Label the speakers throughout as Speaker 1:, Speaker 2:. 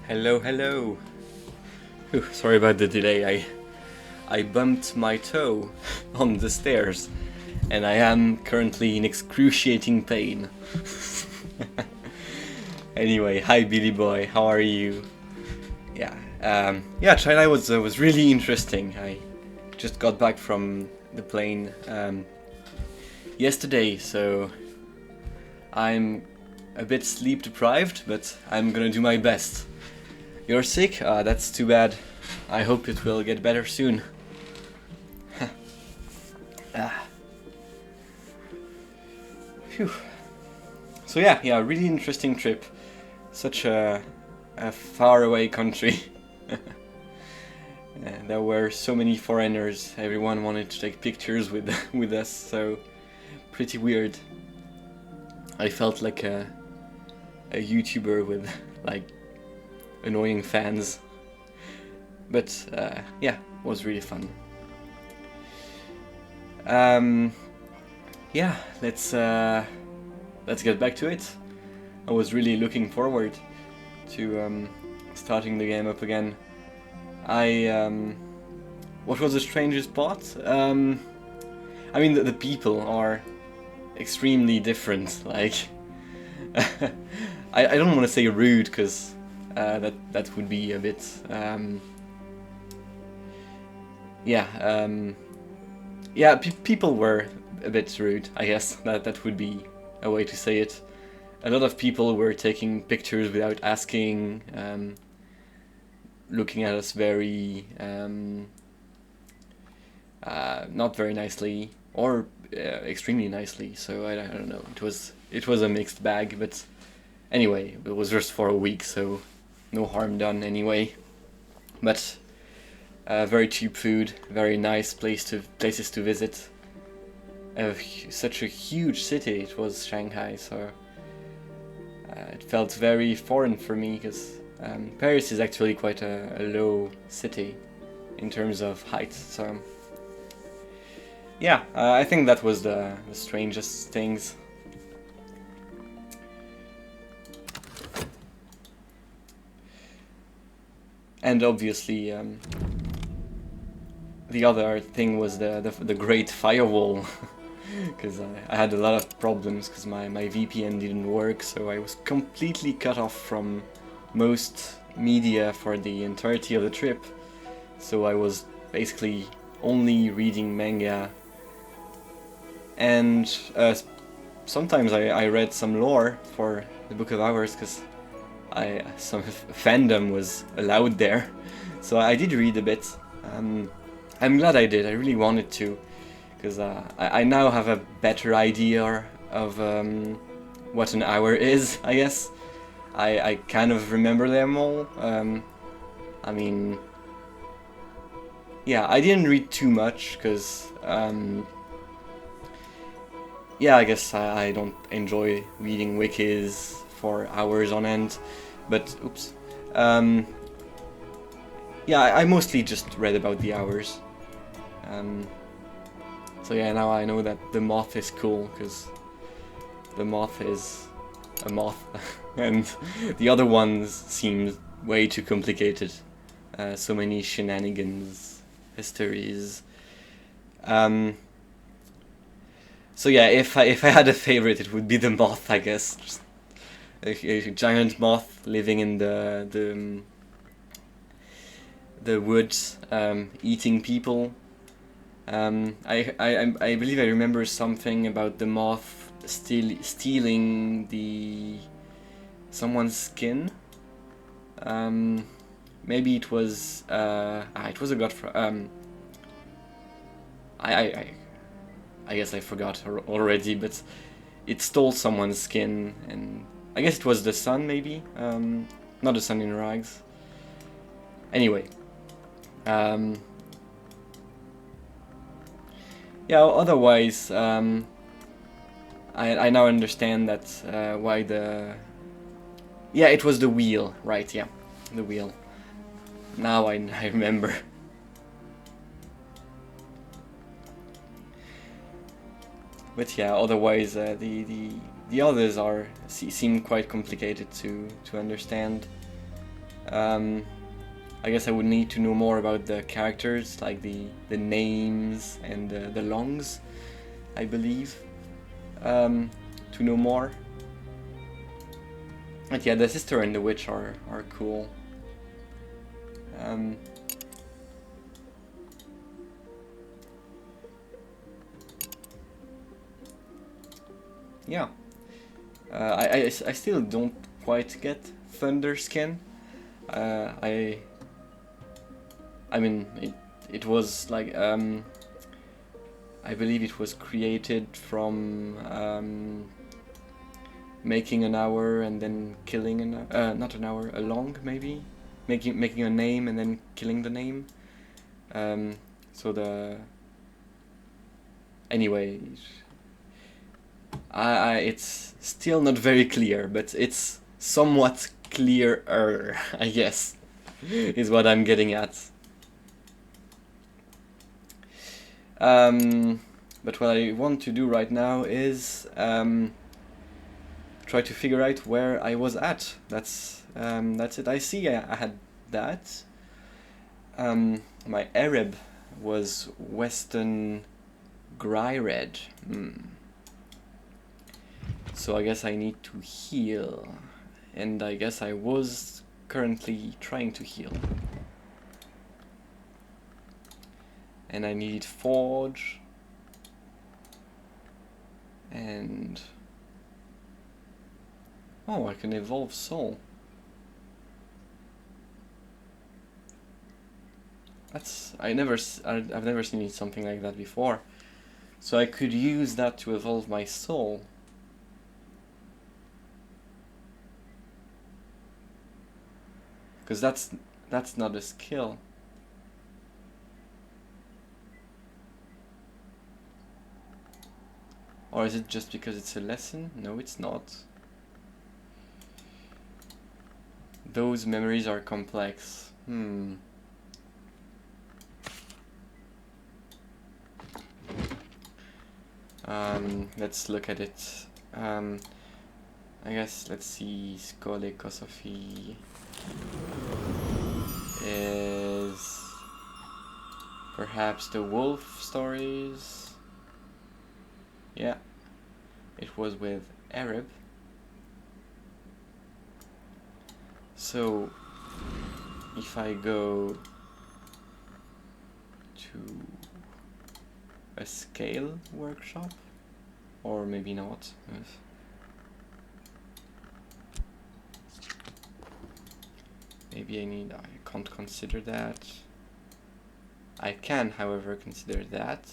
Speaker 1: Hello, hello. Whew, sorry about the delay. I bumped my toe on the stairs, and I am currently in excruciating pain. Anyway, hi Billy boy, how are you? Yeah, China was really interesting. I just got back from the plane yesterday, so I'm a bit sleep deprived, but I'm gonna do my best. You're sick? That's too bad. I hope it will get better soon. Phew. So yeah, really interesting trip. Such a faraway country. There were so many foreigners. Everyone wanted to take pictures with us. So pretty weird. I felt like a YouTuber with like annoying fans. But yeah, it was really fun. Yeah, let's get back to it. I was really looking forward to starting the game up again. What was the strangest part? I mean, the people are extremely different. Like, I don't want to say rude, because that would be a bit. People were a bit rude. I guess that would be a way to say it. A lot of people were taking pictures without asking, looking at us very not very nicely, or extremely nicely. So I don't know. It was a mixed bag, but anyway, it was just for a week, so no harm done anyway. But very cheap food, very nice places to visit. Such a huge city it was, Shanghai, so it felt very foreign for me, because Paris is actually quite a low city in terms of height. So yeah, I think that was the strangest things. And obviously, the other thing was the Great Firewall, because I had a lot of problems because my VPN didn't work, so I was completely cut off from most media for the entirety of the trip. So I was basically only reading manga, and sometimes I read some lore for the Book of Hours, because some fandom was allowed there, so I did read a bit. I'm glad I did. I really wanted to, because I now have a better idea of what an hour is, I guess. I kind of remember them all. I mean, yeah, I didn't read too much, because yeah, I guess I don't enjoy reading wikis for hours on end, but oops. Yeah, I mostly just read about the hours. So yeah, now I know that the moth is cool, because the moth is a moth, and the other ones seem way too complicated. So many shenanigans, histories. So yeah, if I had a favorite, it would be the moth, I guess. Just a giant moth living in the woods, eating people. I believe I remember something about the moth stealing someone's skin. Maybe it was a god. I guess I forgot already, but it stole someone's skin, and I guess it was the sun, maybe. Not the sun in rags. Anyway. Yeah, otherwise, I now understand that why yeah, it was the wheel, right, yeah, the wheel. Now I remember. But yeah, otherwise, the others seem quite complicated to understand. I guess I would need to know more about the characters, like the names and the longs, I believe, to know more. But yeah, the sister and the witch are cool. Yeah. I still don't quite get Thunderskin. I mean, it was like, I believe it was created from making an hour and then killing not an hour, a long maybe, making a name and then killing the name. So anyway, it's still not very clear, but it's somewhat clearer, I guess, is what I'm getting at. But what I want to do right now is try to figure out where I was at. That's it. I see I had that. My Arab was Western Gryred. So I guess I need to heal, and I guess I was currently trying to heal. And I need Forge, and oh, I can evolve Soul. I've never seen something like that before. So I could use that to evolve my Soul. Because that's not a skill. Or is it just because it's a lesson? No, it's not. Those memories are complex. Let's look at it. I guess let's see. Skole Kosofi is perhaps the wolf stories. Yeah, it was with Arab. So if I go to a scale workshop, or maybe not. Maybe I can't consider that. I can, however, consider that.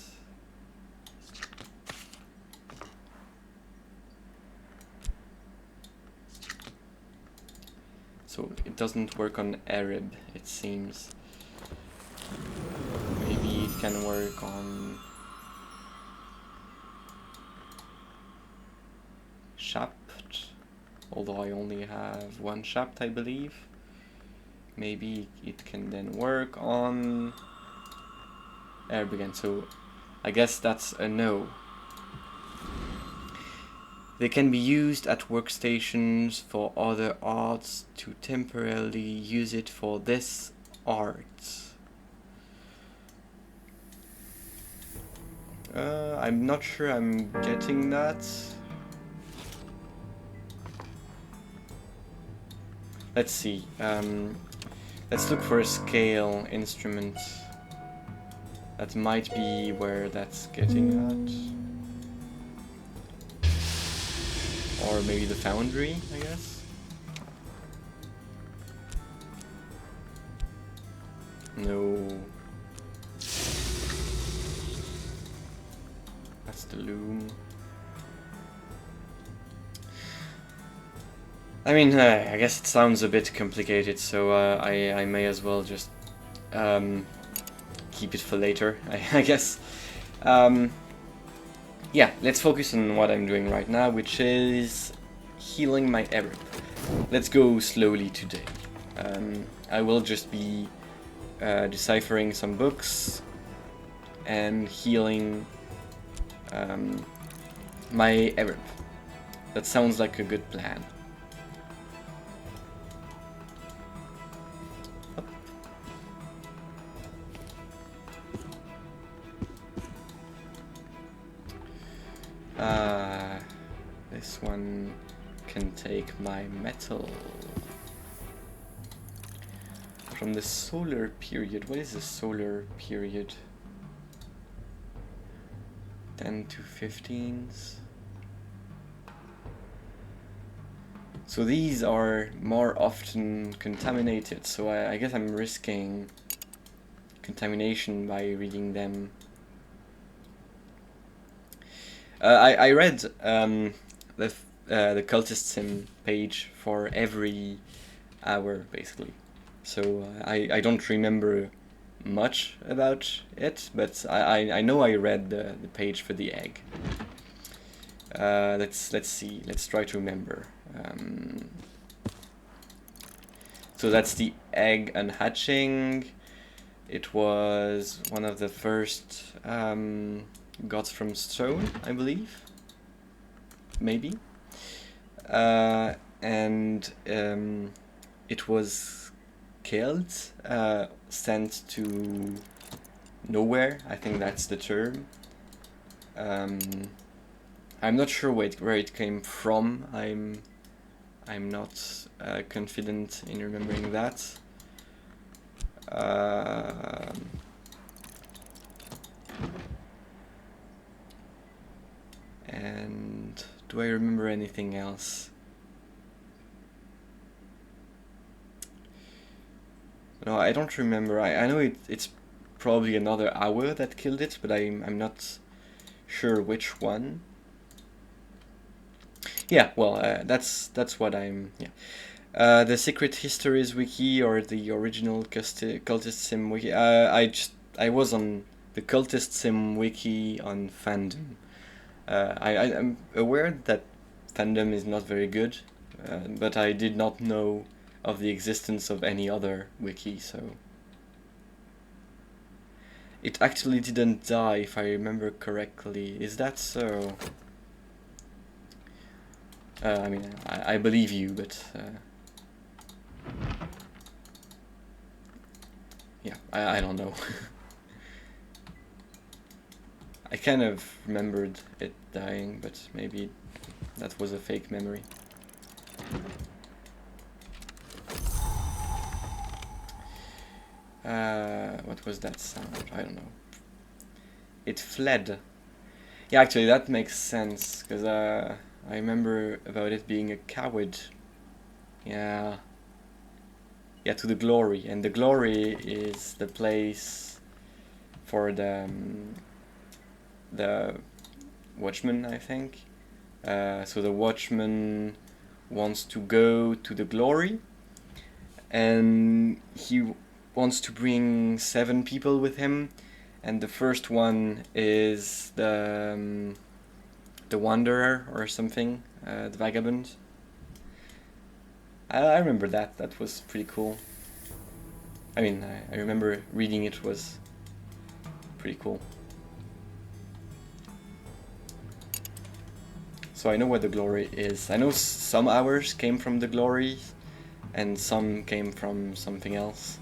Speaker 1: So it doesn't work on Arab, it seems. Maybe it can work on Shapt, although I only have one Shapt, I believe. Maybe it can then work on Arab again, so I guess that's a no. They can be used at workstations for other arts to temporarily use it for this art. I'm not sure I'm getting that. Let's see. Let's look for a scale instrument. That might be where that's getting at. Or maybe the foundry, I guess. No. That's the loom. I mean, I guess it sounds a bit complicated, so I may as well just keep it for later, I guess. Yeah, let's focus on what I'm doing right now, which is healing my Arab. Let's go slowly today. I will just be deciphering some books and healing my Arab. That sounds like a good plan. one can take my metal. From the solar period. What is the solar period? 10 to 15s. So these are more often contaminated, so I guess I'm risking contamination by reading them. I read the cultist sim page for every hour, basically. So I don't remember much about it, but I know I read the page for the egg. Let's see. Let's try to remember. So that's the egg unhatching. It was one of the first gods from stone, I believe. Maybe. And it was killed, sent to nowhere. I think that's the term. I'm not sure where it came from. I'm not confident in remembering that. And do I remember anything else? No, I don't remember. I know it's probably another hour that killed it, but I'm not sure which one. Yeah, well, that's what I'm. Yeah, the Secret Histories wiki or the original Cultist Sim wiki. I was on the Cultist Sim wiki on fandom. I'm aware that fandom is not very good, but I did not know of the existence of any other wiki, so it actually didn't die, if I remember correctly. Is that so? I mean, I believe you, but yeah, I don't know. I kind of remembered it dying, but maybe that was a fake memory. What was that sound? I don't know. It fled. Yeah, actually that makes sense, because I remember about it being a coward. Yeah. Yeah, to the glory. And the glory is the place for the watchman, I think. So the watchman wants to go to the glory, and he wants to bring 7 people with him, and the first one is the wanderer or something, the vagabond. I remember that. That was pretty cool. I mean, I remember reading it was pretty cool. So I know where the glory is. I know some hours came from the glory, and some came from something else.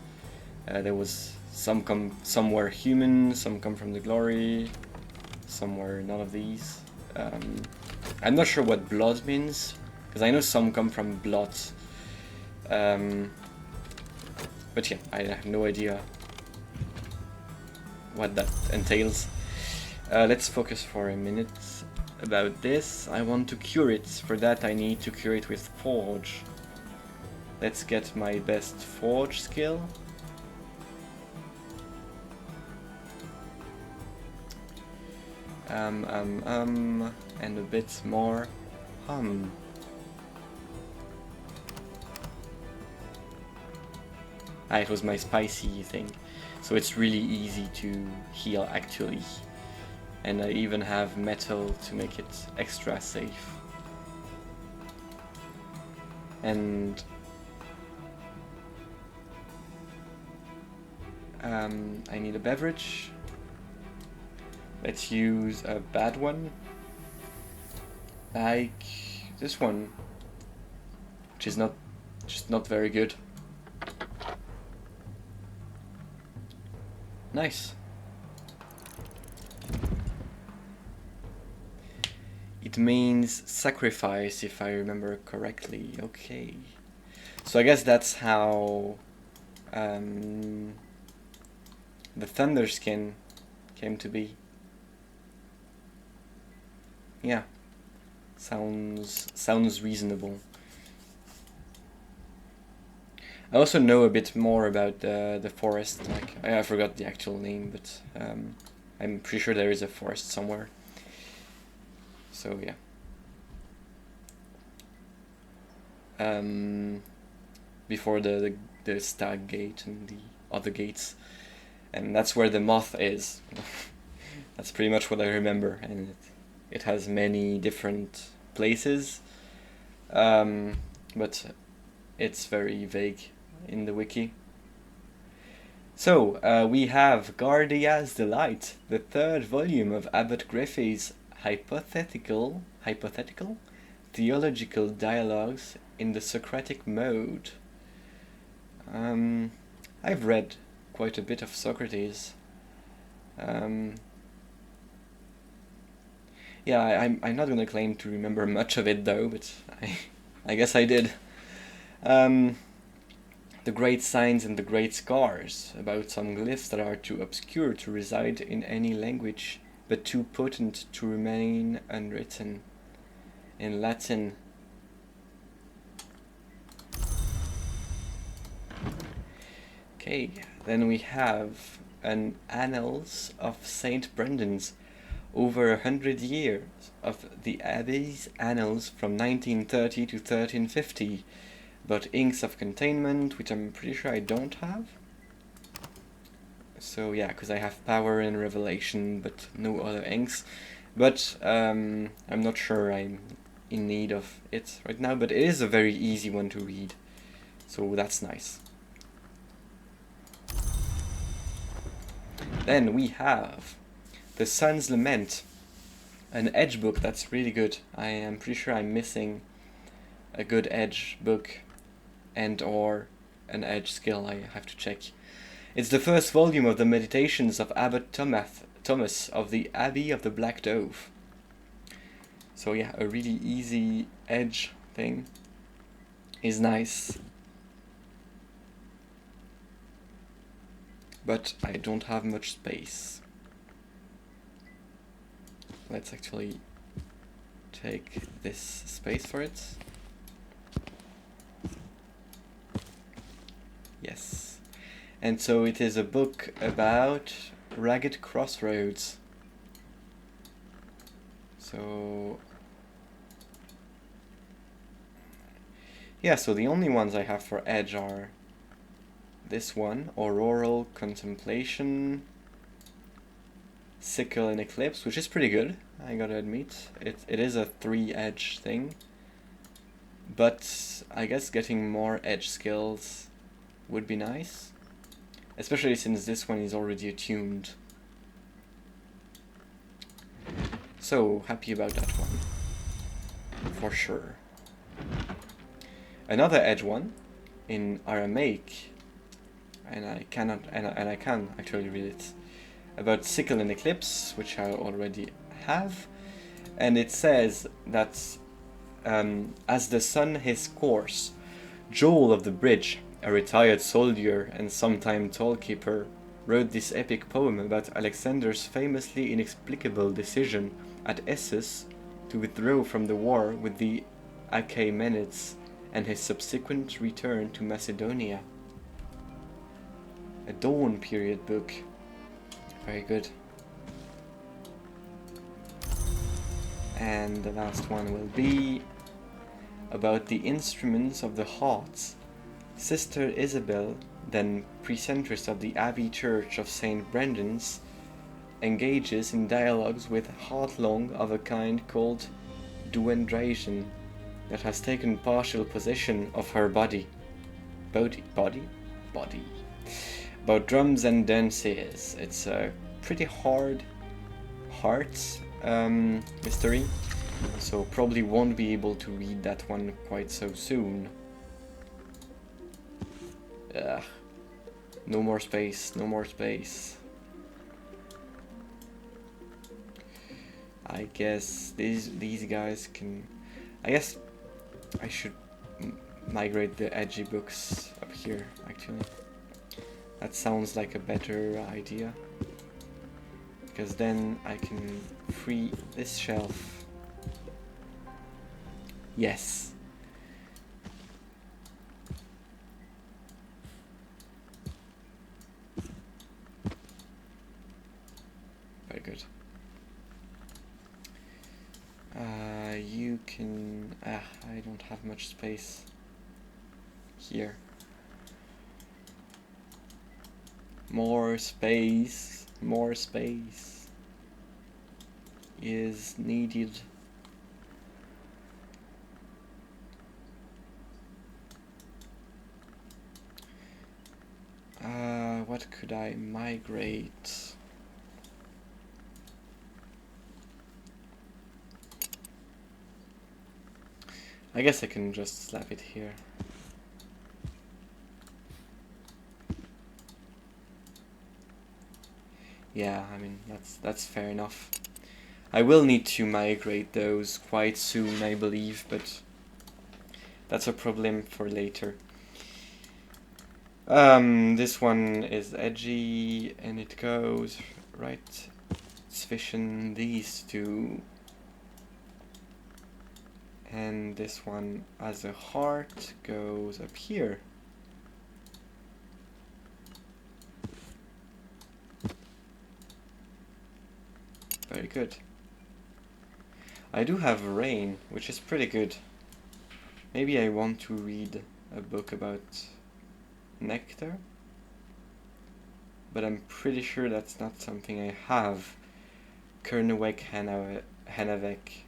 Speaker 1: There was some were human, some come from the glory, some were none of these. I'm not sure what blood means, because I know some come from blood. But yeah, I have no idea what that entails. Let's focus for a minute about this. I want to cure it. For that I need to cure it with Forge. Let's get my best Forge skill. And a bit more hum. It was my spicy thing. So it's really easy to heal actually. And I even have metal to make it extra safe. And I need a beverage. Let's use a bad one. Like this one, which is just not very good. Nice. It means sacrifice, if I remember correctly. Okay. So I guess that's how the thunder skin came to be. Yeah. Sounds reasonable. I also know a bit more about the forest. Like I forgot the actual name, but I'm pretty sure there is a forest somewhere. So yeah. Before the stag gate and the other gates, and that's where the moth is. That's pretty much what I remember, and it has many different places, but it's very vague in the wiki. So we have Guardia's Delight, the third volume of Abbot Griffith's hypothetical theological dialogues in the Socratic mode. I've read quite a bit of Socrates. Yeah, I'm not gonna claim to remember much of it though, but I guess I did. The great signs and the great scars, about some glyphs that are too obscure to reside in any language, but too potent to remain unwritten. In Latin. Okay, then we have an Annals of Saint Brendan's, over 100 years of the Abbey's annals from 1930 to 1350, but inks of containment, which I'm pretty sure I don't have. So yeah, because I have Power and Revelation, but no other inks. But I'm not sure I'm in need of it right now, but it is a very easy one to read, so that's nice. Then we have The Sun's Lament, an Edge book that's really good. I am pretty sure I'm missing a good Edge book and or an Edge skill. I have to check. It's the first volume of the Meditations of Abbot Thomas of the Abbey of the Black Dove. So yeah, a really easy Edge thing is nice. But I don't have much space. Let's actually take this space for it. Yes. And so it is a book about ragged crossroads. So yeah, so the only ones I have for Edge are this one, Auroral Contemplation, Sickle and Eclipse, which is pretty good, I gotta admit. It is a 3-edge thing, but I guess getting more Edge skills would be nice, especially since this one is already attuned. So happy about that one, for sure. Another Edge one in Aramaic, and I can actually read it, about Sickle and Eclipse, which I already have, and it says that as the sun his course, Joel of the Bridge, a retired soldier and sometime tollkeeper, wrote this epic poem about Alexander's famously inexplicable decision at Essos to withdraw from the war with the Achaemenids and his subsequent return to Macedonia. A Dawn period book. Very good. And the last one will be about the instruments of the hearts. Sister Isabel, then precentress of the Abbey Church of St. Brendan's, engages in dialogues with Heartlong of a kind called Duendrasion that has taken partial possession of her body. Body? About drums and dances. It's a pretty hard heart mystery, so probably won't be able to read that one quite so soon. Ugh. No more space, no more space. I guess these guys can. I guess I should migrate the edgy books up here. Actually, that sounds like a better idea, because then I can free this shelf. Yes. Very good. You can... I don't have much space here. More space is needed. What could I migrate? I guess I can just slap it here. Yeah, I mean, that's fair enough. I will need to migrate those quite soon, I believe, but that's a problem for later. This one is edgy, and it goes right. Let's fission these two. And this one as a heart goes up here. Very good. I do have rain, which is pretty good. Maybe I want to read a book about nectar, but I'm pretty sure that's not something I have. Kernewek Hanavek.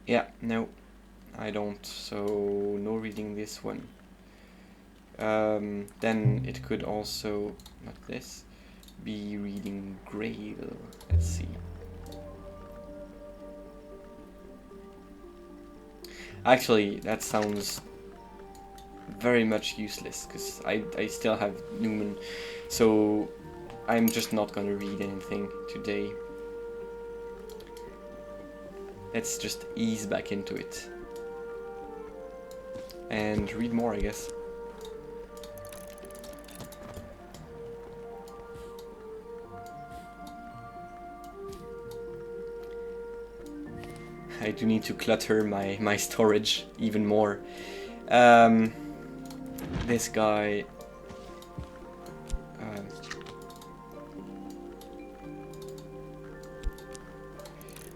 Speaker 1: Yeah, no, I don't, so no reading this one. Then it could also, not this, be reading Grail. Let's see. Actually, that sounds very much useless, because I still have Newman, so I'm just not gonna read anything today. Let's just ease back into it. And read more, I guess. I do need to clutter my storage even more. This guy...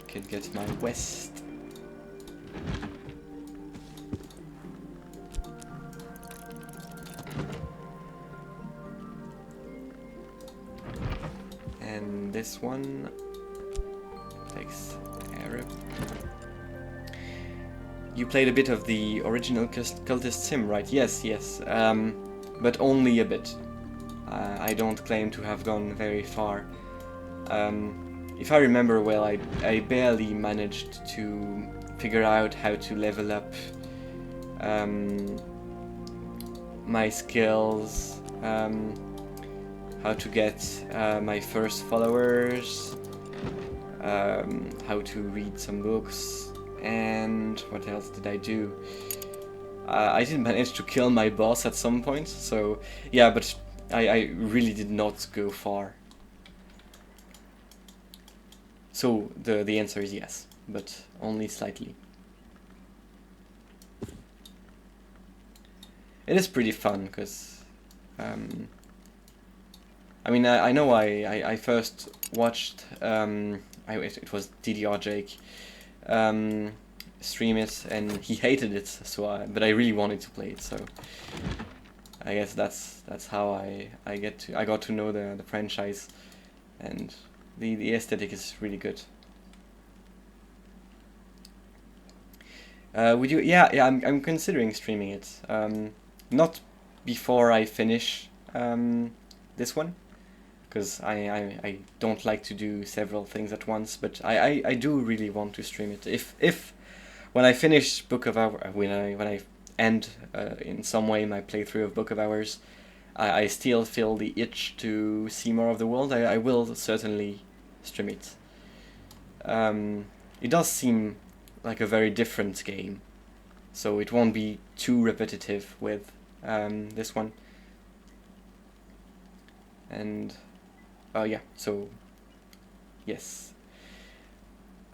Speaker 1: could get my west. And this one takes Arab. You played a bit of the original Cultist Sim, right? Yes, yes. But only a bit. I don't claim to have gone very far. If I remember well, I barely managed to figure out how to level up my skills, how to get my first followers, how to read some books, and what else did I do? I did manage to kill my boss at some point, so yeah, but I really did not go far. So the answer is yes, but only slightly. It is pretty fun, because I mean, I know I first watched, it was DDR Jake, stream it, and he hated it, so but I really wanted to play it, so I guess that's how I got to know the franchise, and the aesthetic is really good. Would you? Yeah, I'm considering streaming it. Not before I finish this one, because I don't like to do several things at once. But I do really want to stream it. If when I finish Book of Hours, when I end in some way my playthrough of Book of Hours, I still feel the itch to see more of the world. I will certainly stream it. It does seem like a very different game, so it won't be too repetitive with this one. And yeah, so yes.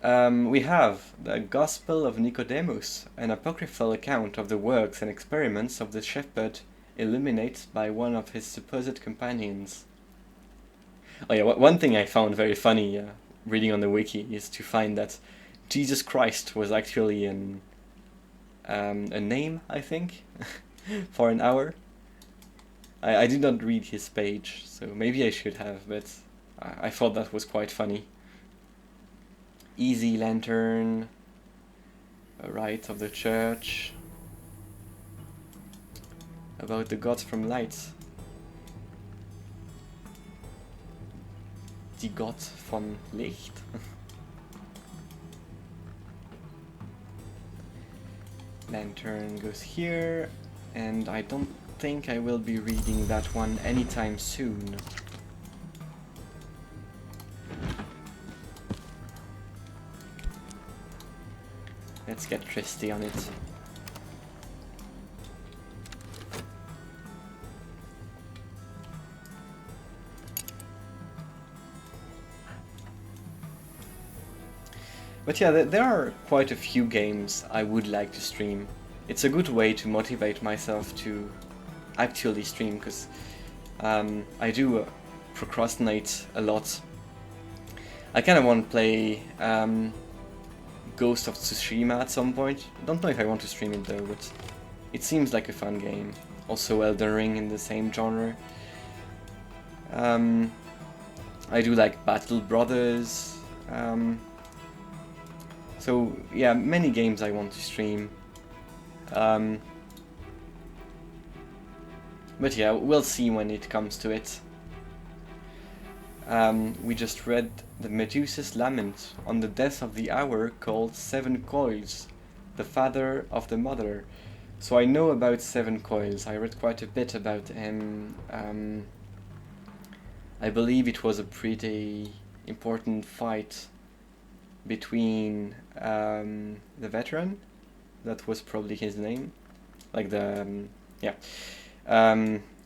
Speaker 1: We have the Gospel of Nicodemus, an apocryphal account of the works and experiments of the shepherd illuminated by one of his supposed companions. Oh yeah, one thing I found very funny reading on the wiki is to find that Jesus Christ was actually a name, I think, for an hour. I did not read his page, so maybe I should have, but I thought that was quite funny. Easy lantern, a rite of the church, about the gods from light. Die Gott von Licht. Lantern goes here, and I don't think I will be reading that one anytime soon. Let's get Tristy on it. But yeah, there are quite a few games I would like to stream. It's a good way to motivate myself to actually stream, because I do procrastinate a lot. I kind of want to play Ghost of Tsushima at some point. I don't know if I want to stream it though, but it seems like a fun game. Also Elden Ring in the same genre. I do like Battle Brothers. So yeah, many games I want to stream. But yeah, we'll see when it comes to it. We just read the Medusa's lament on the death of the hour called Seven Coils, the father of the mother. So I know about Seven Coils. I read quite a bit about him. I believe it was a pretty important fight between the veteran, that was probably his name, like the yeah.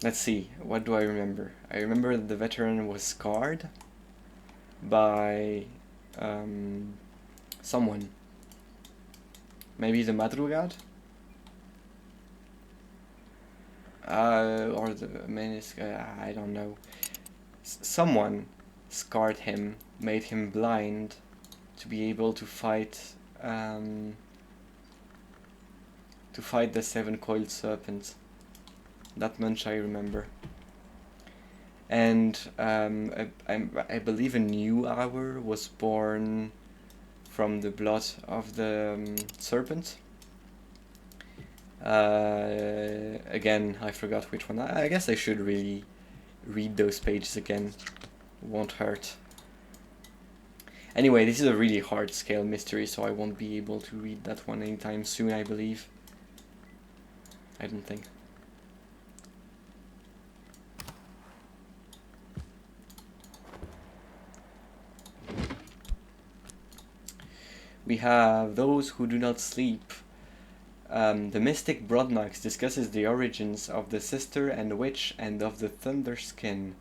Speaker 1: Let's see, what do I remember? I remember that the veteran was scarred by someone. Maybe the Madrugad? Or the Menace, I don't know. Someone scarred him, made him blind to be able to fight the seven-coiled serpent. That much I remember. And I believe a new hour was born from the blood of the serpent. Again, I forgot which one. I guess I should really read those pages again. Won't hurt. Anyway, this is a really hard scale mystery, so I won't be able to read that one anytime soon, I believe. I don't think. We have Those Who Do Not Sleep. The mystic Brodnax discusses the origins of the Sister and Witch and of the Thunderskin,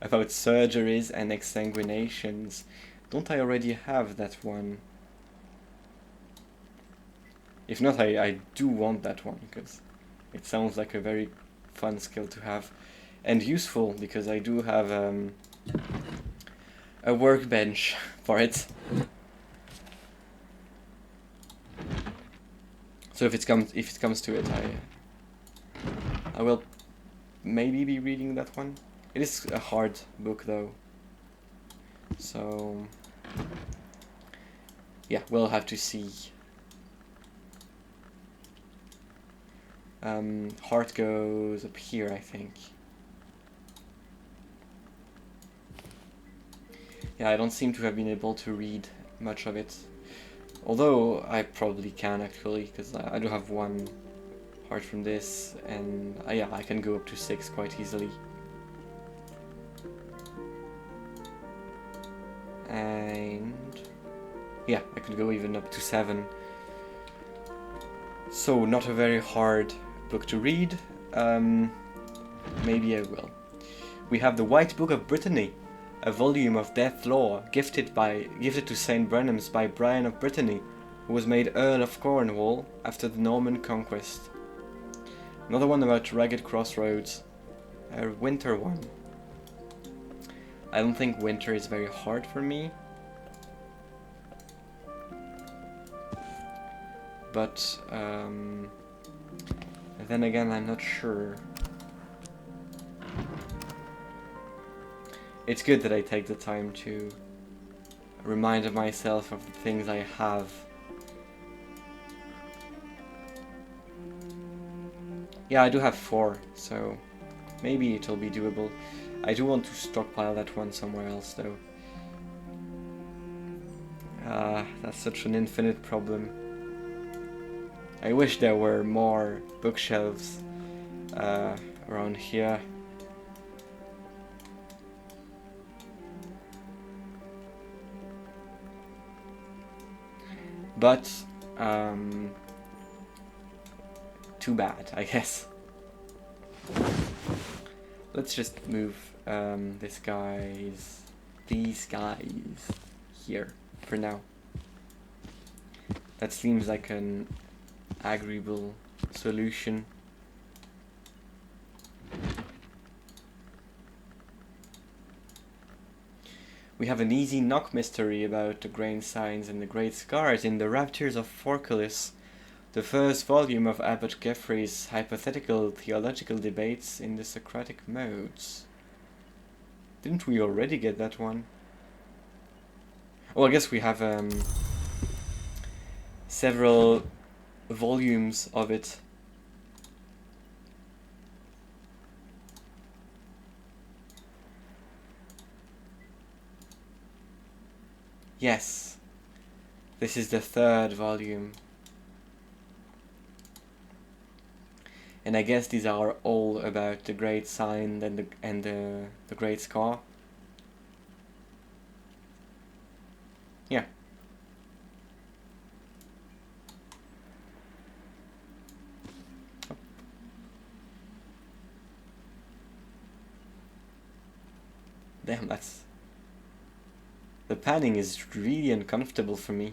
Speaker 1: about surgeries and exsanguinations. Don't I already have that one? If not, I do want that one, because it sounds like a very fun skill to have. And useful, because I do have a workbench for it. So if it comes to it, I will maybe be reading that one. It is a hard book though. So yeah, we'll have to see. Heart goes up here, I think. Yeah, I don't seem to have been able to read much of it. Although I probably can actually, because I do have 1 heart from this, and yeah, I can go up to 6 quite easily. And yeah, I could go even up to 7. So not a very hard book to read. Maybe I will. We have the White Book of Brittany, a volume of death lore gifted to St. Brenham's by Brian of Brittany, who was made Earl of Cornwall after the Norman conquest. Another one about rugged crossroads, a winter one. I don't think winter is very hard for me, but then again, I'm not sure. It's good that I take the time to remind myself of the things I have. Yeah, I do have 4, so maybe it'll be doable. I do want to stockpile that one somewhere else, though. That's such an infinite problem. I wish there were more bookshelves around here. But, too bad, I guess. Let's just move these guys here for now. That seems like an agreeable solution. We have an easy knock mystery about the grain signs and the great scars in the Raptures of Forculus, the first volume of Abbot Geoffrey's hypothetical theological debates in the Socratic modes. Didn't we already get that one? Oh, I guess we have several volumes of it. Yes, this is the 3rd volume. And I guess these are all about the great sign and the great scar. Yeah. Oh. Damn, the panning is really uncomfortable for me.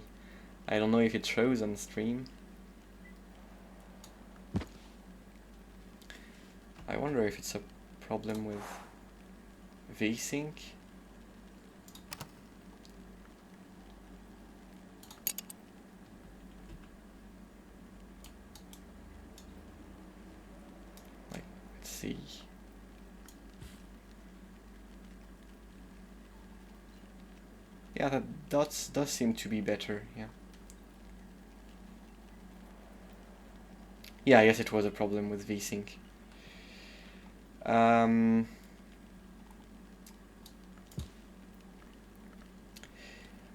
Speaker 1: I don't know if it shows on stream. I wonder if it's a problem with VSync. Like, let's see. Yeah, that does seem to be better, yeah. Yeah, I guess it was a problem with VSync.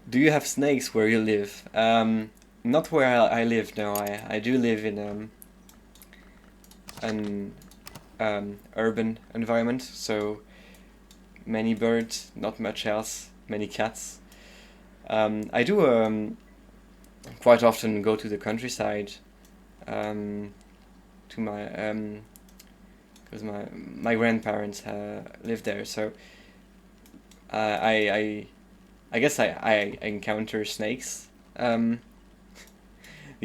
Speaker 1: Do you have snakes where you live? Not where I live, no. I do live in an urban environment, so many birds, not much else, many cats. I do quite often go to the countryside to my because my grandparents live there, so I guess I encounter snakes. The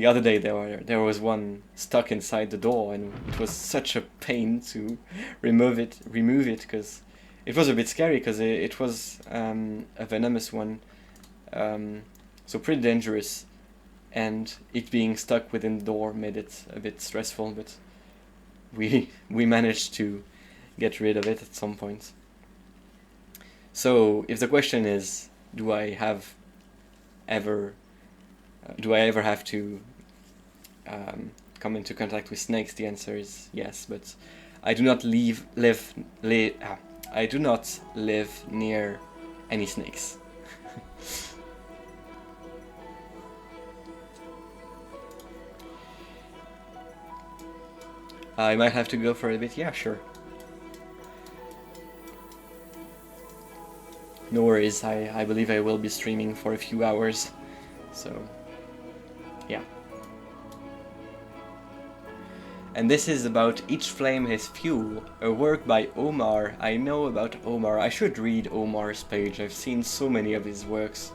Speaker 1: other day there was one stuck inside the door, and it was such a pain to remove it because it was a bit scary because it was a venomous one, so pretty dangerous, and it being stuck within the door made it a bit stressful, but we managed to get rid of it at some point. So if the question is, do I ever have to come into contact with snakes, the answer is yes, but I do not I do not live near any snakes. I might have to go for a bit. Yeah, sure. No worries, I believe I will be streaming for a few hours, so yeah. And this is about Each Flame His Fuel, a work by Omar. I know about Omar. I should read Omar's page. I've seen so many of his works.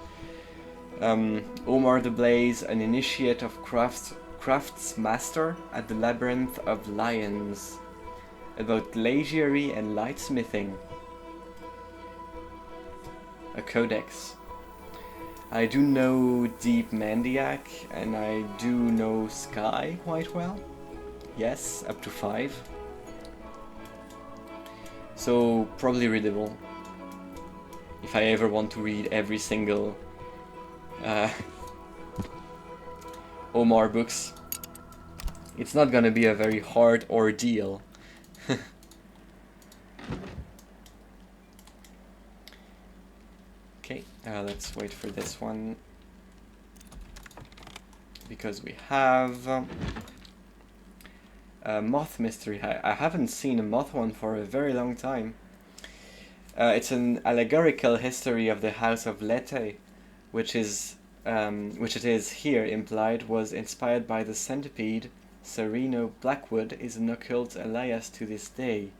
Speaker 1: Omar the Blaze, an initiate of craftsmaster at the Labyrinth of Lions, about glaciery and lightsmithing. A codex. I do know Deep Mandiac, and I do know Sky quite well. Yes, up to 5. So, probably readable. If I ever want to read every single Omar books. It's not gonna be a very hard ordeal. Okay, let's wait for this one. Because we have a moth mystery. I haven't seen a moth one for a very long time. It's an allegorical history of the House of Lete, which it is here implied was inspired by the centipede. Sereno Blackwood is an occult alias to this day.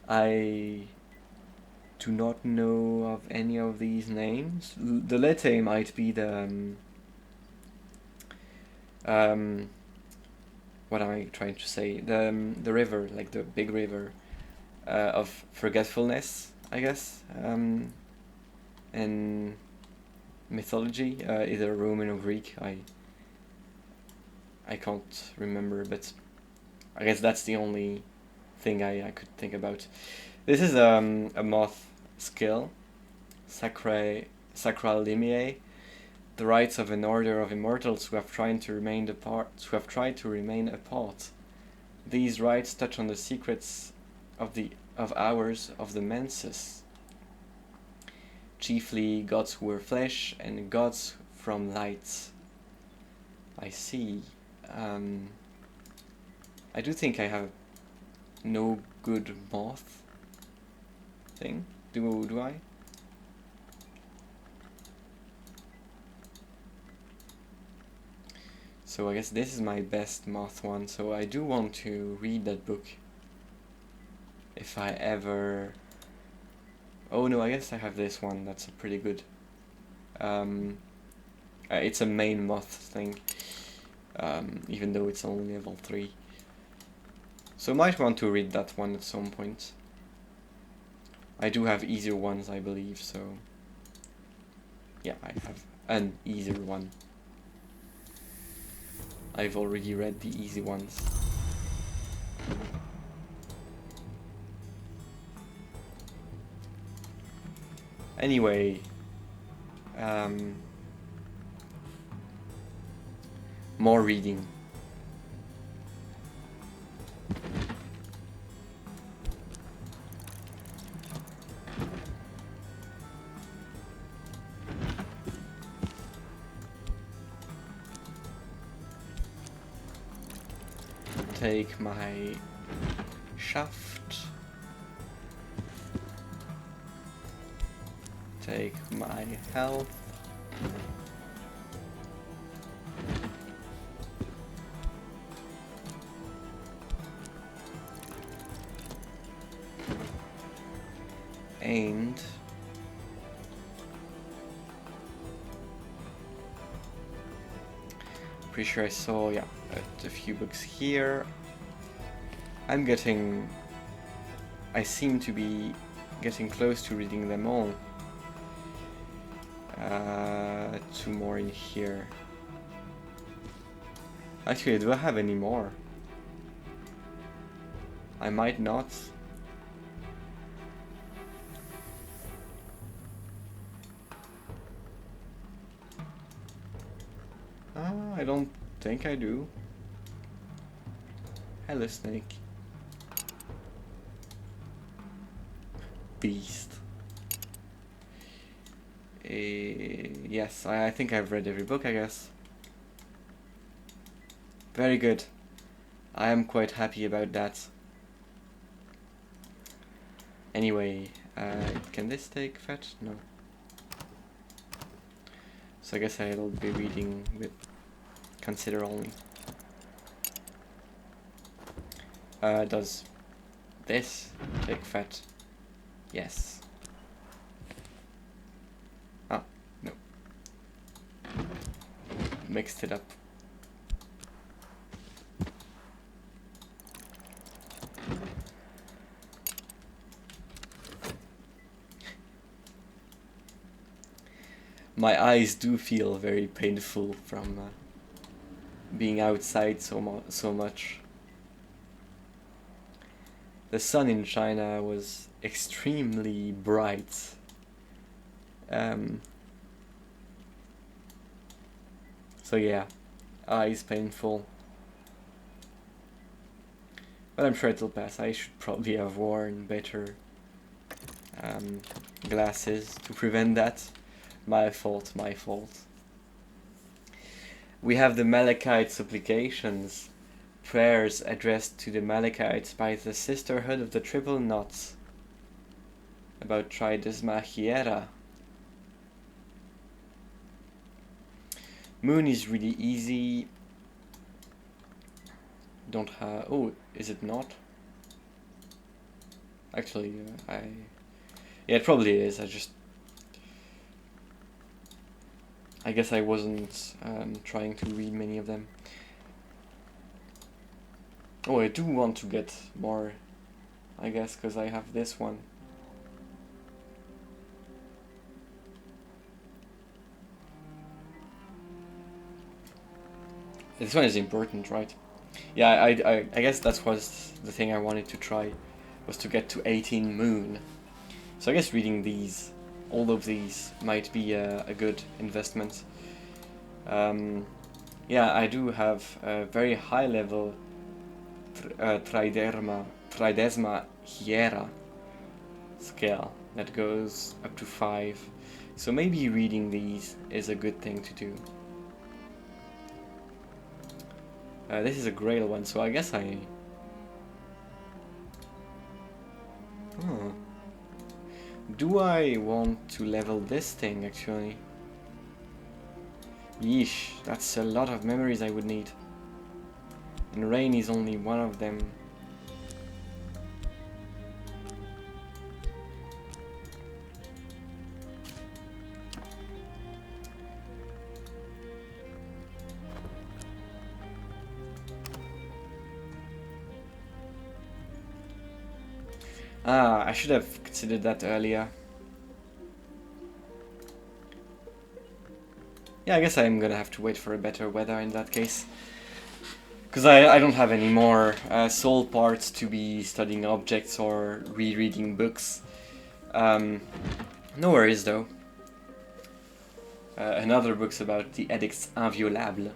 Speaker 1: I do not know of any of these names. The Lete might be the what am I trying to say? The river, like the big river of forgetfulness, I guess. In mythology, either Roman or Greek. I can't remember, but I guess that's the only thing I could think about. This is a moth skill, Sacralimiae, the rights of an order of immortals who have tried to remain apart. These rights touch on the secrets of hours of the menses, chiefly gods who were flesh and gods from light. I see. I do think I have no good moth thing. Do I? So I guess this is my best moth one, so I do want to read that book. If I ever... Oh no, I guess I have this one, that's a pretty good... it's a main moth thing, even though it's only level 3. So might want to read that one at some point. I do have easier ones, I believe, so... Yeah, I have an easier one. I've already read the easy ones. Anyway, more reading. Take my shaft. Take my health. And pretty sure I saw, yeah, a few books here. I seem to be getting close to reading them all. 2 more in here. Actually, do I have any more? I might not. I don't think I do. Hello, snake. Beast. Yes, I think I've read every book, I guess. Very good. I am quite happy about that. Anyway, can this take fetch? No. So I guess I'll be reading with consider only. Does this take fetch? Yes. Ah, no. Mixed it up. My eyes do feel very painful from being outside so much. The sun in China was extremely bright. So yeah, eyes painful. But I'm sure it'll pass. I should probably have worn better glasses to prevent that. My fault, my fault. We have the Malachite supplications, prayers addressed to the Malachites by the Sisterhood of the Triple Knots, about Tridesma Hiera. Moon is really easy. Don't have... Oh, is it not? Actually, yeah, it probably is. I guess I wasn't trying to read many of them. Oh, I do want to get more, I guess, because I have this one. This one is important, right? Yeah, I guess that was the thing I wanted to try, was to get to 18 Moon. So I guess reading these, all of these, might be a good investment. Yeah, I do have a very high level Tridesma Hiera scale that goes up to 5. So maybe reading these is a good thing to do. This is a Grail one, so I guess I... Oh. Do I want to level this thing, actually? Yeesh, that's a lot of memories I would need. And rain is only one of them. Ah, I should have considered that earlier. Yeah, I guess I'm gonna have to wait for a better weather in that case. Because I don't have any more soul parts to be studying objects or rereading books. No worries though. Another book's about the Edicts Inviolables.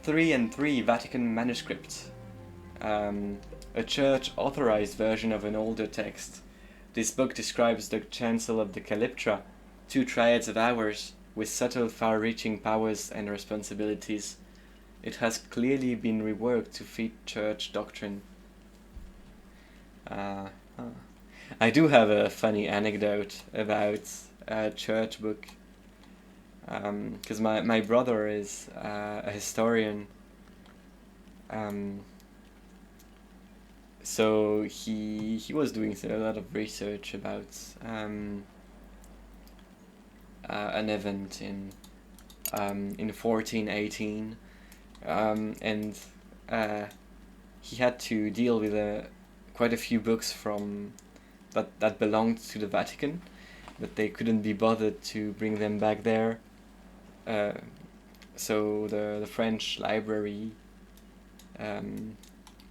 Speaker 1: 3 and 3 Vatican manuscript. A church-authorized version of an older text. This book describes the Chancel of the Calyptra, 2 triads of hours, with subtle far-reaching powers and responsibilities. It has clearly been reworked to fit church doctrine. I do have a funny anecdote about a church book. Because my brother is a historian. So he was doing a lot of research about an event in 1418, and he had to deal with quite a few books from that belonged to the Vatican, but they couldn't be bothered to bring them back there. So the French library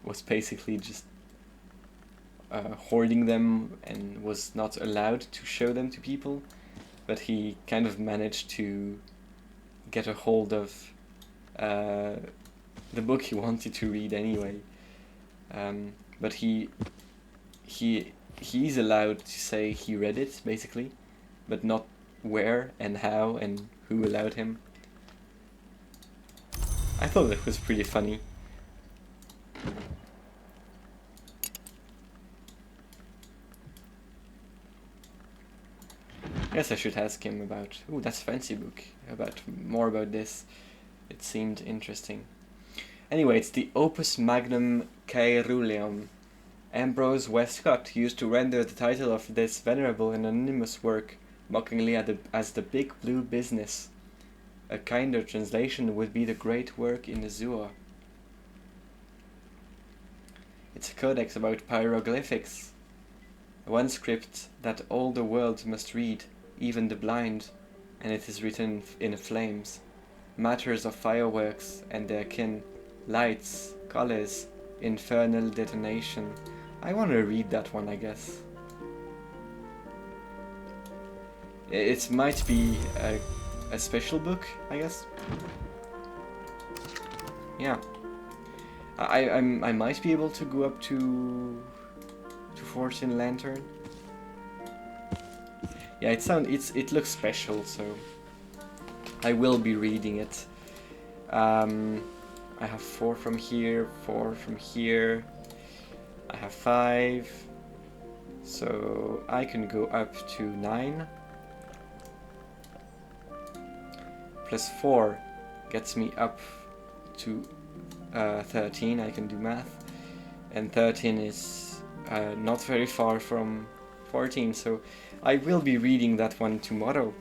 Speaker 1: was basically just hoarding them and was not allowed to show them to people, but he kind of managed to get a hold of the book he wanted to read anyway. But he's allowed to say he read it, basically, but not where and how and who allowed him. I thought that was pretty funny. Guess I should ask him about... Ooh, that's a fancy book. More about this. It seemed interesting. Anyway, it's the Opus Magnum Caeruleum. Ambrose Westcott used to render the title of this venerable and anonymous work mockingly as the Big Blue Business. A kinder translation would be the great work in Azure. It's a codex about pyroglyphics. One script that all the world must read, even the blind, and it is written in flames. Matters of fireworks and their kin, lights, colors, infernal detonation. I want to read that one, I guess. It might be a special book, I guess. Yeah. I might be able to go up to 14 Lantern. Yeah, it looks special, so I will be reading it. I have 4 from here, 4 from here. I have 5, so I can go up to 9. Plus 4 gets me up to 13. I can do math, and 13 is not very far from 14, so I will be reading that one tomorrow.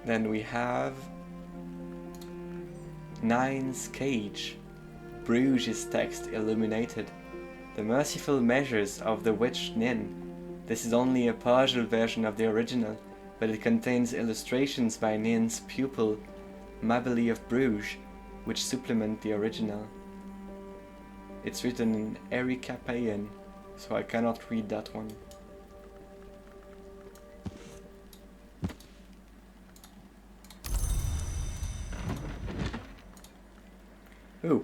Speaker 1: Then we have Nine's Cage. Bruges text illuminated. The merciful measures of the witch Nin. This is only a partial version of the original, but it contains illustrations by Nin's pupil, Mabely of Bruges, which supplement the original. It's written in Ericapaean, so I cannot read that one. Ooh.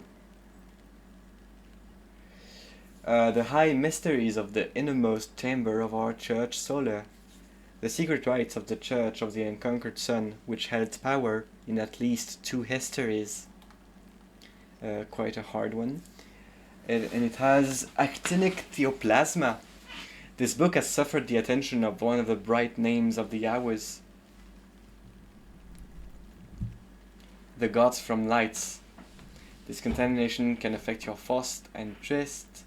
Speaker 1: The high mysteries of the innermost chamber of our church solar. The secret rites of the Church of the Unconquered Sun, which held power in at least 2 histories. Quite a hard one. And it has actinic theoplasma. This book has suffered the attention of one of the bright names of the hours. The gods from lights. This contamination can affect your Faust and Trist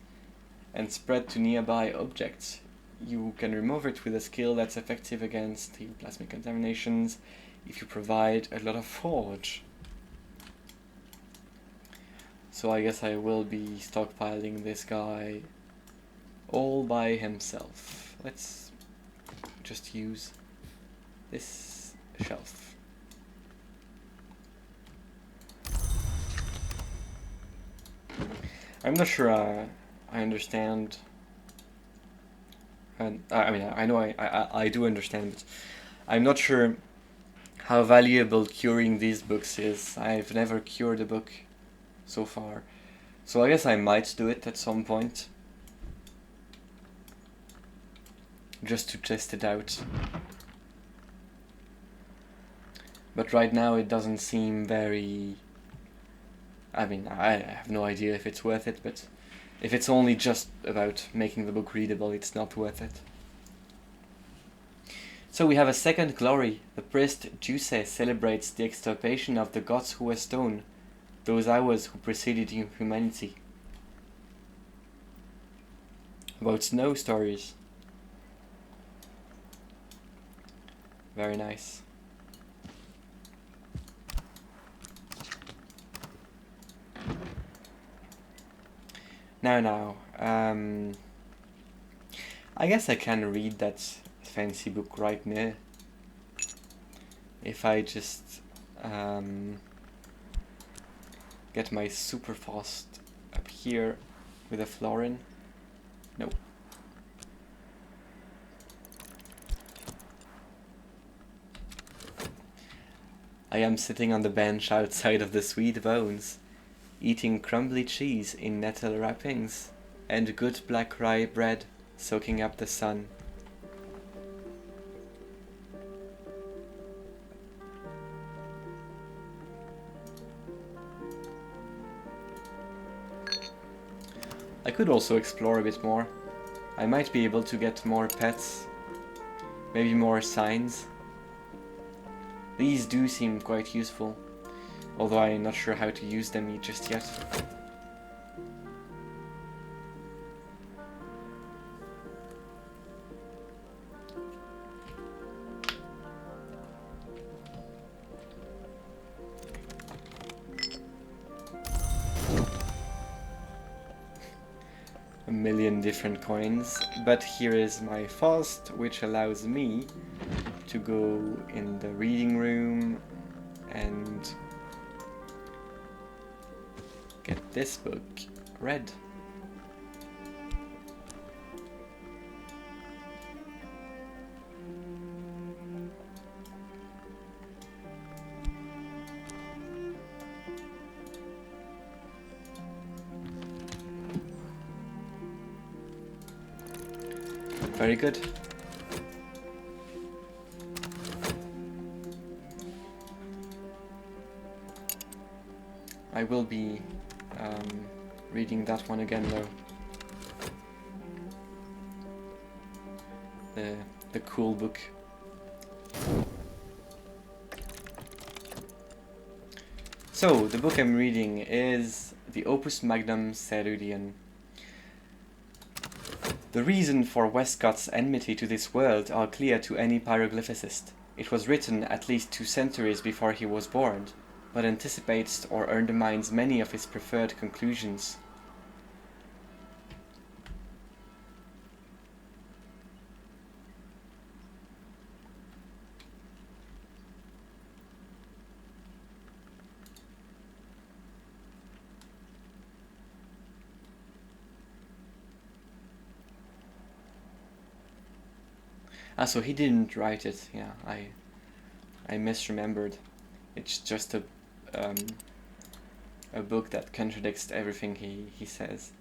Speaker 1: and spread to nearby objects. You can remove it with a skill that's effective against the plasmic contaminations if you provide a lot of forge. So I guess I will be stockpiling this guy all by himself. Let's just use this shelf. I'm not sure I understand. And I mean, I know I do understand, but I'm not sure how valuable curing these books is. I've never cured a book so far, so I guess I might do it at some point, just to test it out. But right now it doesn't seem very... I mean, I have no idea if it's worth it, but if it's only just about making the book readable, it's not worth it. So we have a second glory. The priest Juice celebrates the extirpation of the gods who were stone, those hours who preceded humanity. About snow stories. Very nice. Now, I guess I can read that fancy book right now. If I just get my super fast up here with a florin. No. I am sitting on the bench outside of the Sweet Bones, eating crumbly cheese in nettle wrappings and good black rye bread soaking up the sun. I could also explore a bit more. I might be able to get more pets, maybe more signs. These do seem quite useful, although I'm not sure how to use them just yet. A million different coins, but here is my fast, which allows me to go in the reading room and get this book read. Very good. I will be reading that one again though. The cool book. So, the book I'm reading is the Opus Magnum Cerulean. The reason for Westcott's enmity to this world are clear to any pyroglyphicist. It was written at least 2 centuries before he was born, but anticipates or undermines many of his preferred conclusions. Ah, so he didn't write it. Yeah, I misremembered. It's just a book that contradicts everything he says.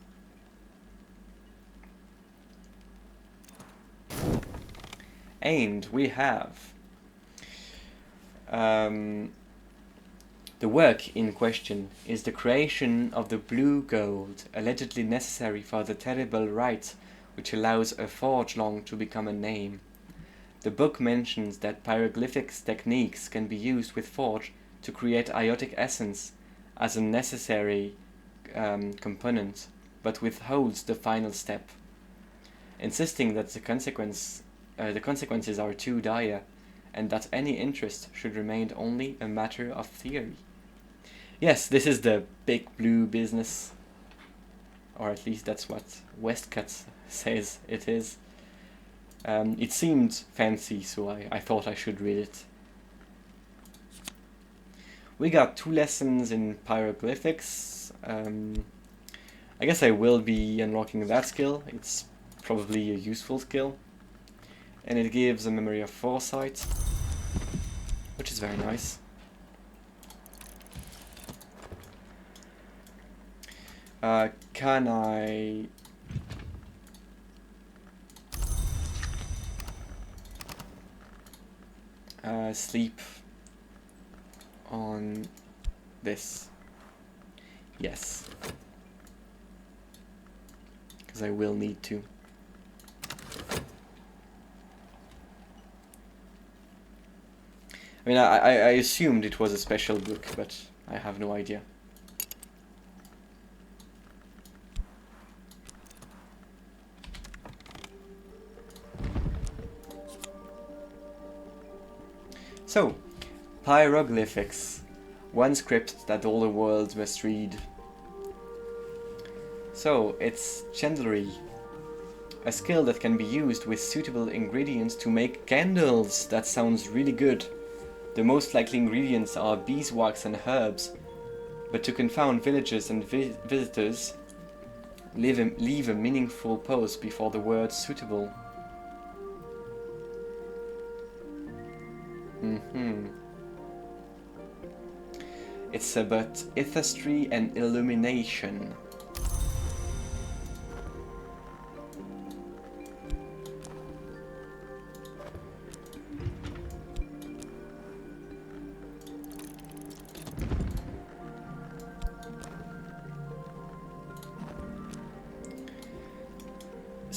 Speaker 1: And we have the work in question is the creation of the blue gold, allegedly necessary for the terrible rite which allows a forge long to become a name. The book mentions that pyroglyphics techniques can be used with forge to create iotic essence as a necessary component, but withholds the final step, insisting that the consequences are too dire, and that any interest should remain only a matter of theory. Yes, this is the big blue business, or at least that's what Westcott says it is. It seemed fancy, so I thought I should read it. We got 2 lessons in pyroglyphics. I guess I will be unlocking that skill. It's probably a useful skill. And it gives a memory of foresight, which is very nice. Can I... sleep on this? Yes, because I will need to. I mean, I assumed it was a special book, but I have no idea. So, pyroglyphics, one script that all the world must read. So, it's chandlery, a skill that can be used with suitable ingredients to make candles. That sounds really good. The most likely ingredients are beeswax and herbs, but to confound villagers and visitors, leave a meaningful pause before the word suitable. It's about ethestry and illumination.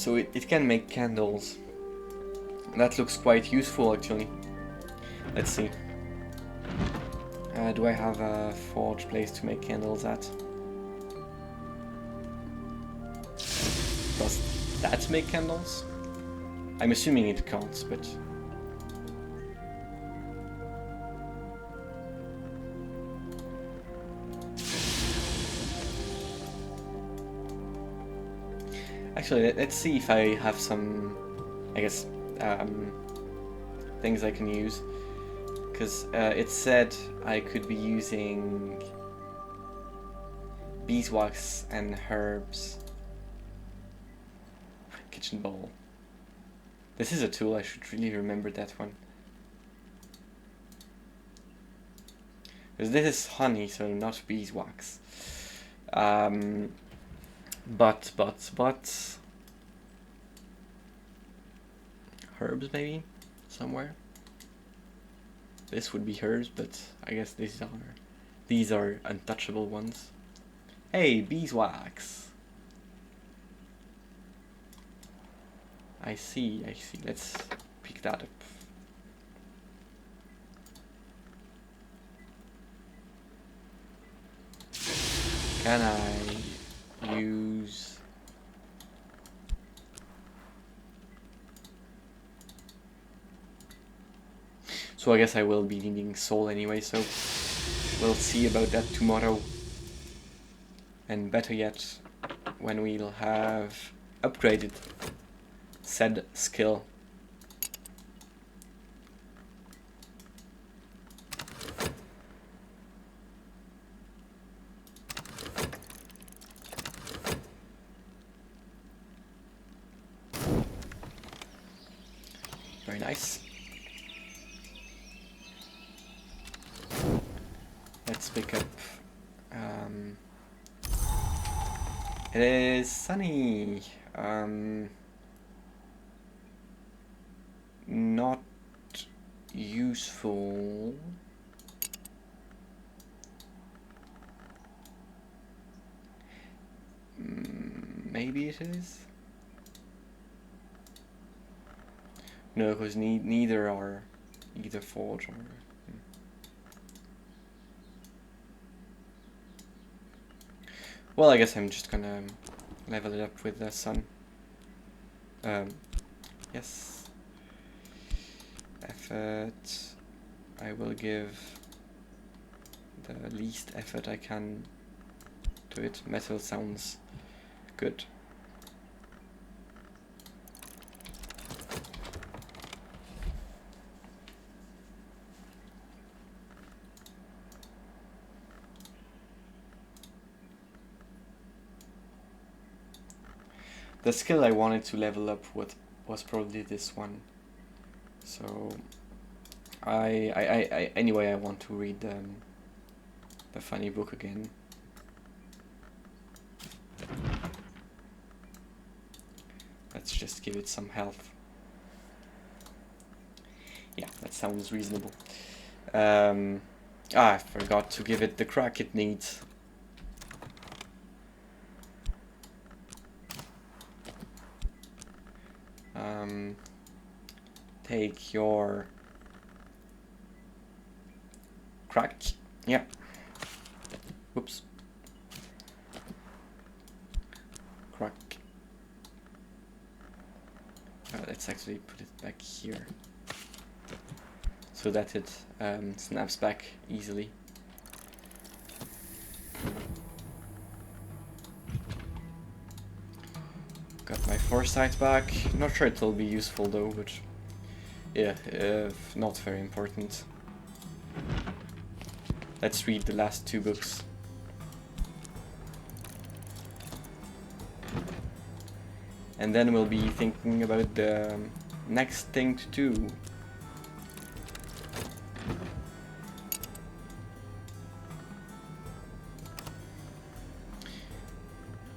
Speaker 1: So it can make candles. That looks quite useful actually. Let's see. Do I have a forge place to make candles at? Does that make candles? I'm assuming it can't, but... Actually, let's see if I have some, I guess, things I can use. Because it said I could be using beeswax and herbs. Kitchen bowl. This is a tool, I should really remember that one. Because this is honey, so not beeswax. But herbs maybe somewhere. This would be herbs, but I guess these are untouchable ones. Hey, beeswax. I see. Let's pick that up. Can I use... So I guess I will be needing soul anyway, so we'll see about that tomorrow. And better yet, when we'll have upgraded said skill. Very nice. Let's pick up. It is sunny. Not useful. Maybe it is. No, because neither are either forge or. Well, I guess I'm just gonna level it up with the sun. Yes. Effort. I will give the least effort I can to it. Metal sounds good. The skill I wanted to level up with was probably this one. So anyway I want to read the funny book again. Let's just give it some health. Yeah, that sounds reasonable. I forgot to give it the crack it needs. Take your crack. Yeah. Whoops. Crack. Let's actually put it back here so that it snaps back easily. Got my foresight back. Not sure it'll be useful though, but yeah, not very important. Let's read the last two books. And then we'll be thinking about the next thing to do.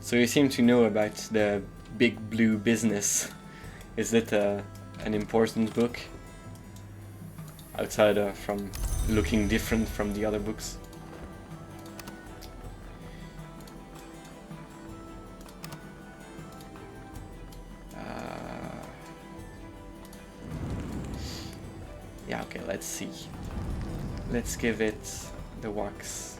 Speaker 1: So you seem to know about the Big Blue Business. Is it an important book? Outside from looking different from the other books? let's see. Let's give it the wax.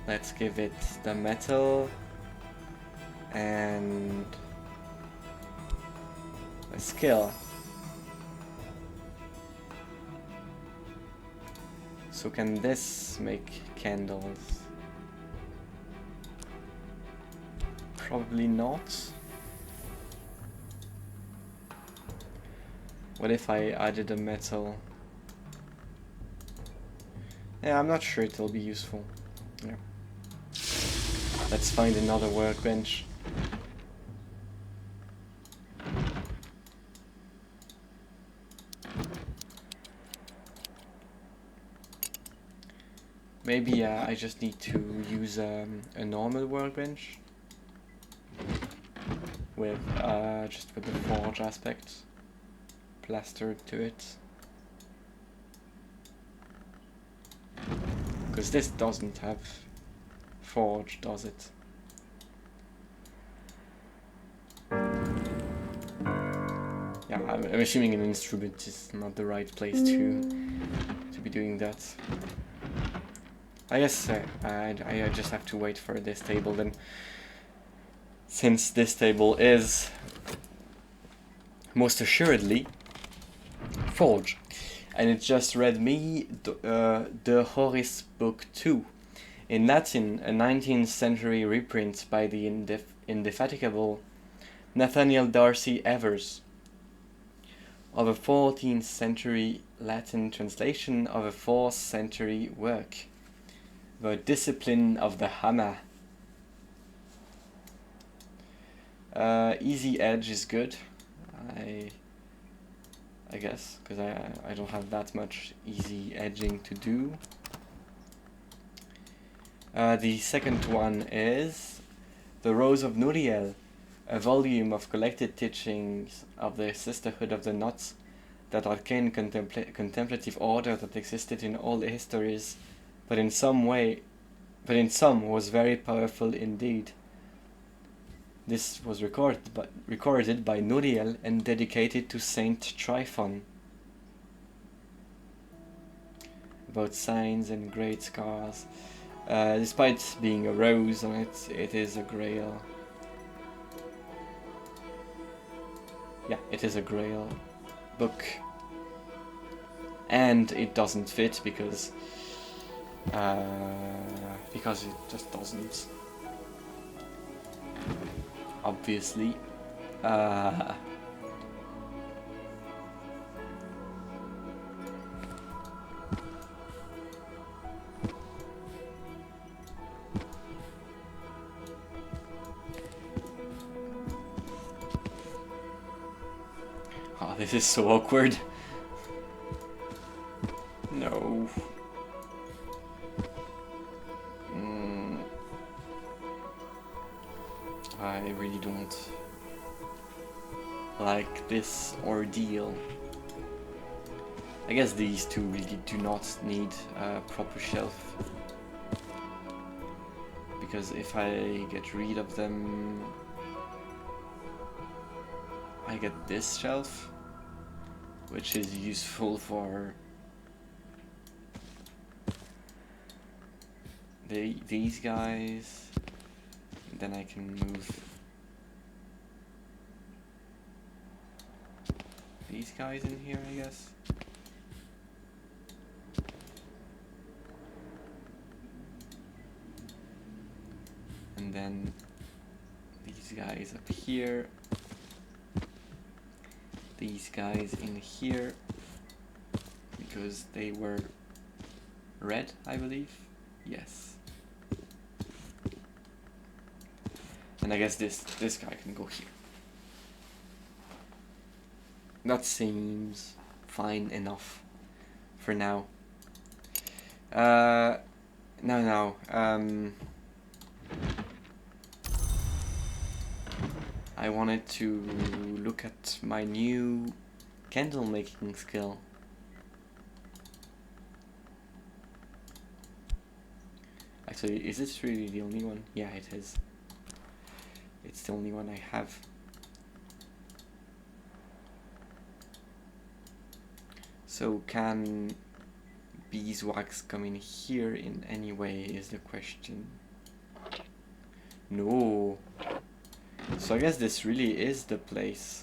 Speaker 1: Let's give it the metal and a skill. So can this make candles? Probably not. What if I added a metal? Yeah, I'm not sure it'll be useful. Yeah. Let's find another workbench. Maybe I just need to use a normal workbench with just with the forge aspect plastered to it, because this doesn't have forge, does it? Yeah, I'm assuming an instrument is not the right place to be doing that. I guess I just have to wait for this table then, since this table is most assuredly forge, and it just read me the Horace Book 2 in Latin, a 19th century reprint by the indefatigable Nathaniel Darcy Evers of a 14th century Latin translation of a 4th century work, The Discipline of the Hammer. Easy edge is good, I guess, because I don't have that much easy edging to do. The second one is The Rose of Nuriel, a volume of collected teachings of the Sisterhood of the Knots, that arcane contemplative order that existed in all the histories, but in some was very powerful indeed. This was recorded by Nuriel and dedicated to Saint Tryphon. About signs and great scars. Despite being a rose on it, it is a grail. Yeah, it is a grail book. And it doesn't fit because it just doesn't. Obviously. Oh, this is so awkward. No. I really don't like this ordeal. I guess these two really do not need a proper shelf, because if I get rid of them, I get this shelf, which is useful for these guys. Then I can move these guys in here, I guess. And then these guys up here. These guys in here, because they were red, I believe. Yes. And I guess this guy can go here. That seems fine enough for now. No. I wanted to look at my new candle making skill. Actually, is this really the only one? Yeah, it is. It's the only one I have. So can beeswax come in here in any way is the question. No. So I guess this really is the place.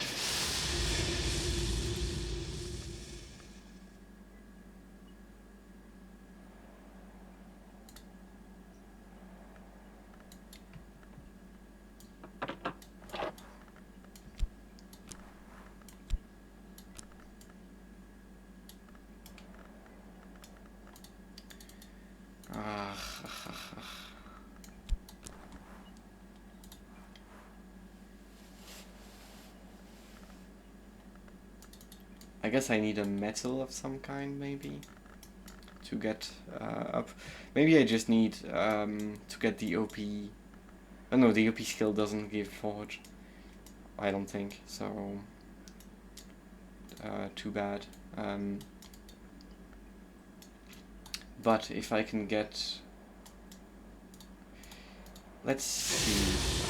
Speaker 1: I guess I need a metal of some kind, maybe, to get up. Maybe I just need to get the OP. Oh no, the OP skill doesn't give forge. I don't think so. Too bad. But if I can get, let's see.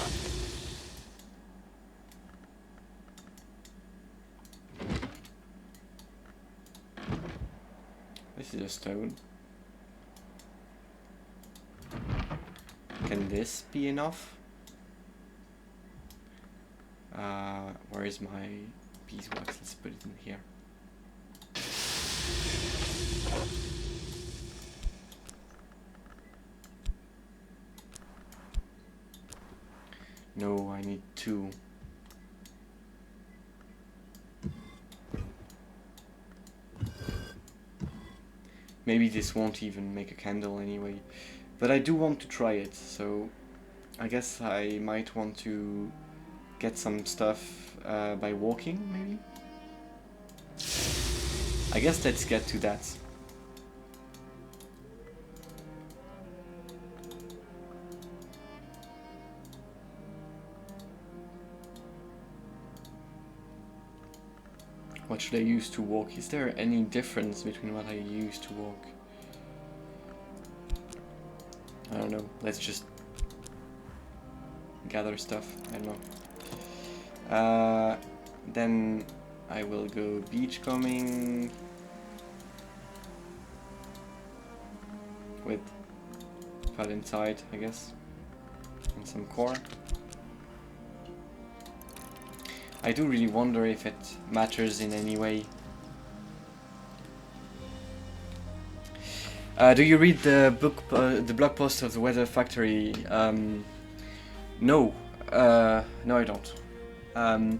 Speaker 1: This is a stone. Can this be enough? Where is my beeswax? Let's put it in here. No, I need 2. Maybe this won't even make a candle anyway. But I do want to try it, so I guess I might want to get some stuff by walking, maybe? I guess let's get to that. What should I use to walk? Is there any difference between what I use to walk? I don't know. Let's just gather stuff. I don't know. Then I will go beachcombing with cut inside, I guess, and some core. I do really wonder if it matters in any way. Do you read the book, the blog post of the Weather Factory? No, no, I don't. I'm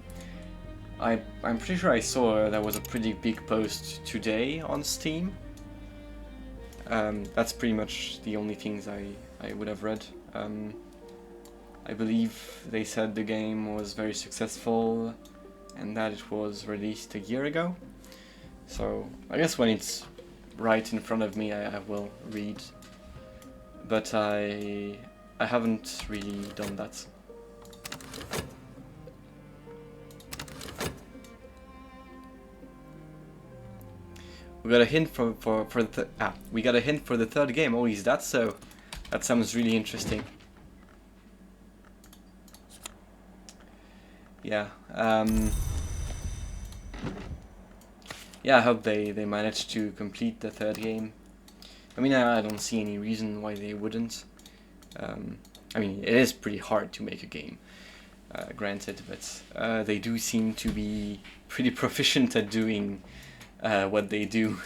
Speaker 1: pretty sure I saw there was a pretty big post today on Steam. That's pretty much the only things I would have read. I believe they said the game was very successful and that it was released a year ago. So I guess when it's right in front of me I will read. But I haven't really done that. We got a hint for we got a hint for the 3rd game. Oh, is that so? That sounds really interesting. Yeah. Yeah, I hope they manage to complete the 3rd game. I mean, I don't see any reason why they wouldn't. I mean, it is pretty hard to make a game, granted, but they do seem to be pretty proficient at doing what they do.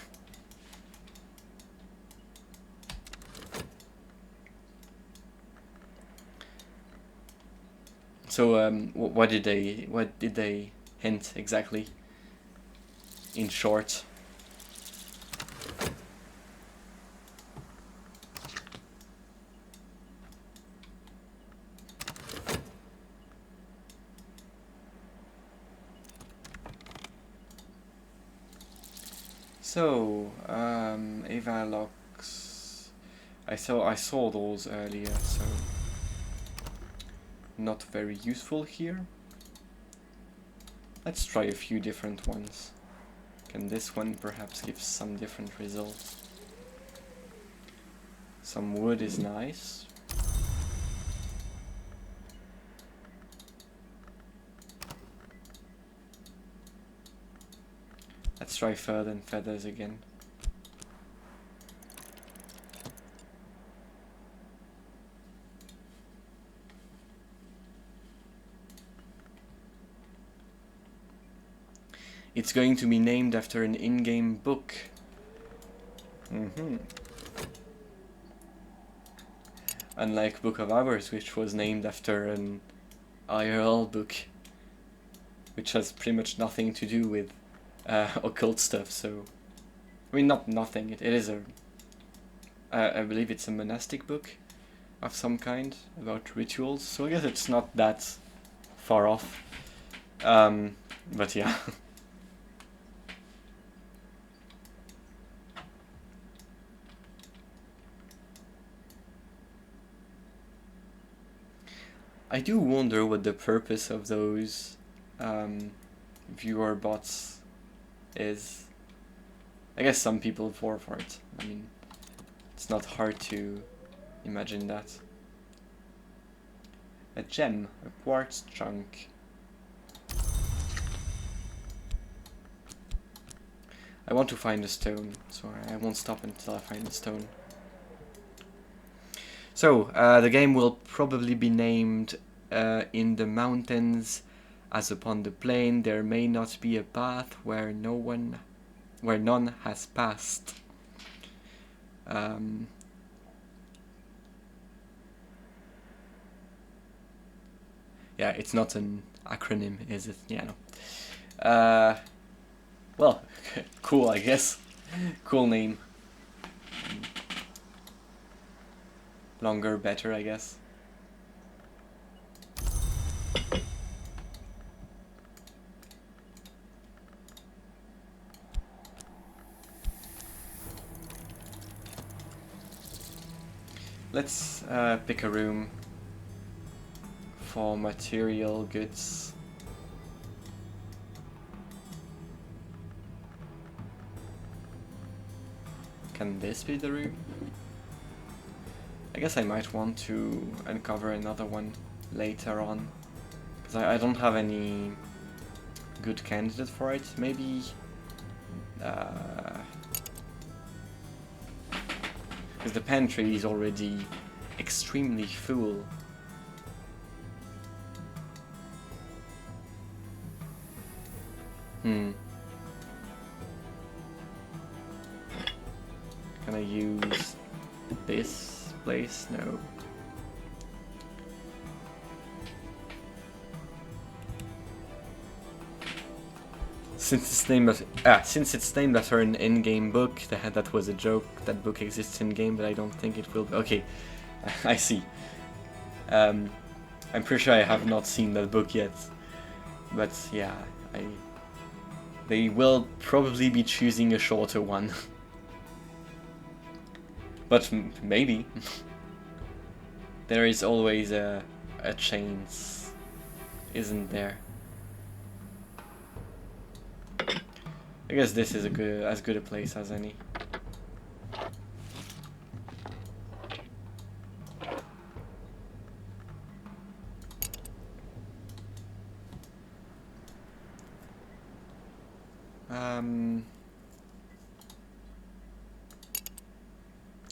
Speaker 1: So, what did they hint exactly? In short. So, Eva locks. I saw those earlier, so not very useful here. Let's try a few different ones. Can this one perhaps give some different results? Some wood is nice. Let's try fur and feathers again. It's going to be named after an in-game book. Unlike Book of Hours, which was named after an IRL book, which has pretty much nothing to do with occult stuff. So, I mean, not nothing. It is a, I believe it's a monastic book of some kind about rituals. So I guess it's not that far off. But yeah. I do wonder what the purpose of those viewer bots is. I guess some people fall for it. I mean, it's not hard to imagine that. A gem, a quartz chunk. I want to find a stone, so I won't stop until I find a stone. So, the game will probably be named In the Mountains as Upon the Plain there may not be a path where none has passed. Yeah, it's not an acronym, is it? Yeah, no. Well, cool, I guess. Cool name. Longer, better, I guess. Let's pick a room for material goods. Can this be the room? I guess I might want to uncover another one later on, because I don't have any good candidate for it. Maybe because the pantry is already extremely full. Can I use this place? No. Since it's named after an in-game book, that was a joke. That book exists in-game, but I don't think it will be. Okay, I see. I'm pretty sure I have not seen that book yet. But yeah, they will probably be choosing a shorter one. But maybe. There is always a chance, isn't there? I guess this is as good a place as any.